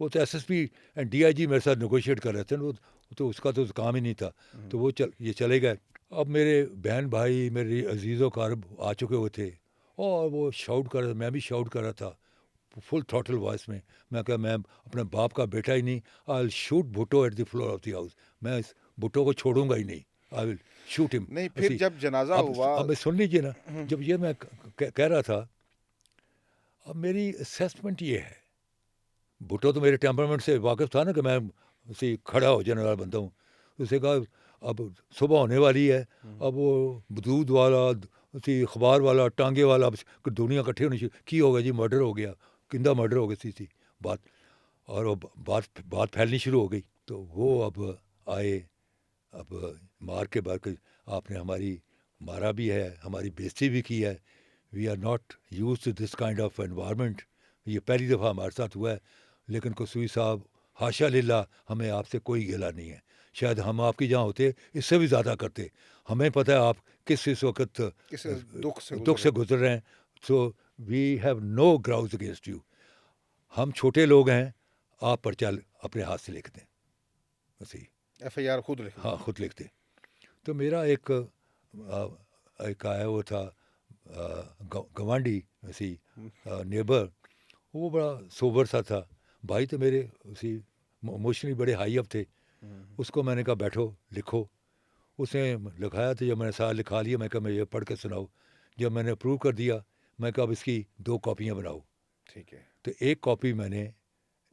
وہ تو SSP اینڈ DIG میرے ساتھ نیگوشیٹ کر رہے تھے. وہ تو اس کا تو کام ہی نہیں تھا. تو وہ یہ چلے گئے. اب میرے بہن بھائی میرے عزیز و اقارب آ چکے ہوئے تھے اور وہ شاؤٹ کر رہا میں بھی شاؤٹ کر رہا تھا فل تھروٹل وائس میں. میں کہا میں اپنے باپ کا بیٹا ہی نہیں. I will shoot Bhutto at the floor of the House. میں اس بھٹو کو چھوڑوں گا ہی نہیں. آئی ول شوٹ ہم. نہیں پھر جب جنازہ ہوا اب سن لیجیے نا جب یہ میں کہہ رہا تھا اب میری اسیسمنٹ یہ ہے بھٹو تو میرے ٹیمپرمنٹ سے واقف تھا نا کہ میں اسی کھڑا ہو جانے والا بندہ ہوں. اسے کہا اب صبح ہونے والی ہے, اب وہ دودھ والا, اخبار والا, ٹانگے والا, اب دنیا اکٹھے ہونی چاہیے, کی ہوگا جی مرڈر ہو گیا, کندہ مرڈر ہو گئی تھی بات, اور وہ بات پھیلنی شروع ہو گئی. تو وہ اب آئے, اب مار کے بعد آپ نے ہماری مارا بھی ہے, ہماری بےزتی بھی کی ہے. We are not use to this kind of environment, یہ پہلی دفعہ ہمارے ساتھ ہوا ہے. لیکن قصوری صاحب حاشا للہ, ہمیں آپ سے کوئی گلہ نہیں ہے, شاید ہم آپ کی جہاں ہوتے اس سے بھی زیادہ کرتے. ہمیں پتہ ہے آپ کس وقت دکھ سے گزر رہے ہیں. So we have no grouse against you. ہم چھوٹے لوگ ہیں, آپ پرچہ اپنے ہاتھ سے لکھتے ہیں, بس یہی. ایف آئی آر خود لکھتے؟ ہاں خود لکھتے. تو میرا ایک آیا وہ تھا گوانڈی اسی نیبر, وہ بڑا سوبر سا تھا بھائی, تو میرے اسی ایموشنلی بڑے ہائی اپ تھے. اس کو میں نے کہا بیٹھو لکھو. اس نے لکھایا تو جب میں نے سارا لکھا لیا, میں کہا میں یہ پڑھ کے سناؤ. جب میں نے اپروو کر دیا, میں کہا اب اس کی 2 کاپیاں بناؤ. ٹھیک ہے. تو ایک کاپی میں نے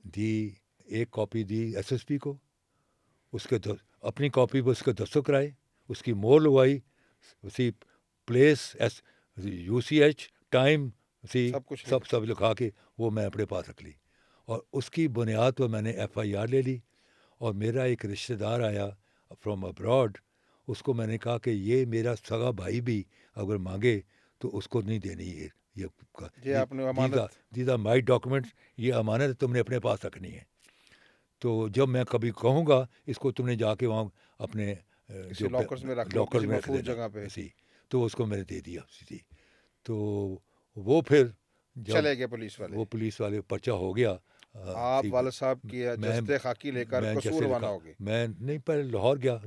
دی, ایک کاپی دی ایس ایس پی کو, اس کے اپنی کاپی پہ اس کے دستخط کرائے, اس کی مور لگوائی, اسی place S U C H time اسی سب لکھا کے وہ میں اپنے پاس رکھ لی. اور اس کی بنیاد پر میں نے ایف آئی آر لے لی. اور میرا ایک رشتہ دار آیا فرام ابراڈ, اس کو میں نے کہا کہ یہ میرا سگا بھائی بھی اگر مانگے تو اس کو نہیں دینی ہے, دیز آر مائی ڈاکومنٹس, یہ امانت تم نے اپنے پاس رکھنی ہے. تو جب میں کبھی کہوں گا اس کو تم نے جا کے وہاں اپنے جو لاکر میں رکھ دینا اسی, تو اس کو میں نے دے دیا اسی. تو وہ پھر چلے گئے پولیس والے, وہ پولیس والے پرچہ ہو گیا. آپ والد صاحب کی جستے خاکی لے کر قصور روانہ ہو گئے؟ میں نہیں, پہلے لاہور گیا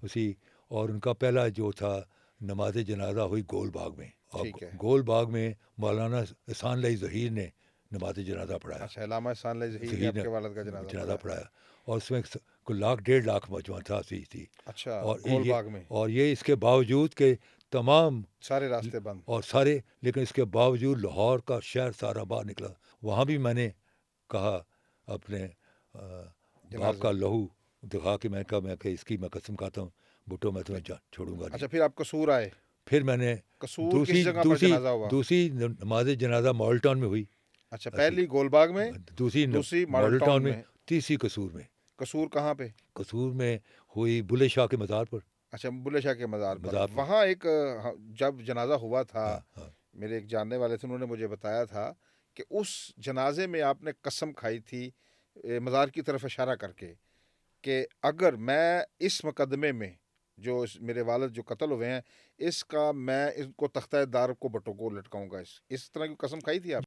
اسی, اور ان کا پہلا جو تھا نماز جنازہ ہوئی گول باغ میں. اور گول باغ میں مولانا احسان اللہ ظہیر نے نماز جنازہ پڑھایا. اچھا, علامہ احسان اللہ ظہیر نے آپ کے والد کا جنازہ پڑھایا, اور اس میں 1,00,000-1,50,000 مجمع تھا تھی. اچھا, اور گول باغ میں, اور یہ اس کے باوجود کہ تمام سارے راستے بند اور سارے, لیکن اس کے باوجود لاہور کا شہر سارا باہر نکلا. وہاں بھی میں نے کہا اپنے باپ کا لہو دکھا کے, میں کہا کہ اس کی میں قسم کھاتا ہوں بھٹو, میں تمہیں چھوڑوں گا نہیں. اچھا, پھر آپ قصور آئے؟ پھر میں نے دوسری نماز جنازہ ماڈل ٹاؤن میں ہوئی. اچھا, پہلی گول باغ میں, دوسری ماڈل ٹاؤن میں, تیسری قصور میں. قصور کہاں پہ؟ قصور میں ہوئی بلے شاہ کے مزار پر. اچھا, بلے شاہ کے مزار پر. وہاں ایک جب جنازہ ہوا تھا, میرے ایک جاننے والے تھے, انہوں نے مجھے بتایا تھا کہ اس جنازے میں آپ نے قسم کھائی تھی مزار کی طرف اشارہ کر کے کہ اگر میں اس مقدمے میں جو میرے والد جو قتل ہوئے ہیں اس کا میں ان کو تختہ دار کو بٹوں کو لٹکاؤں گا. اس طرح کی قسم کھائی تھی آپ؟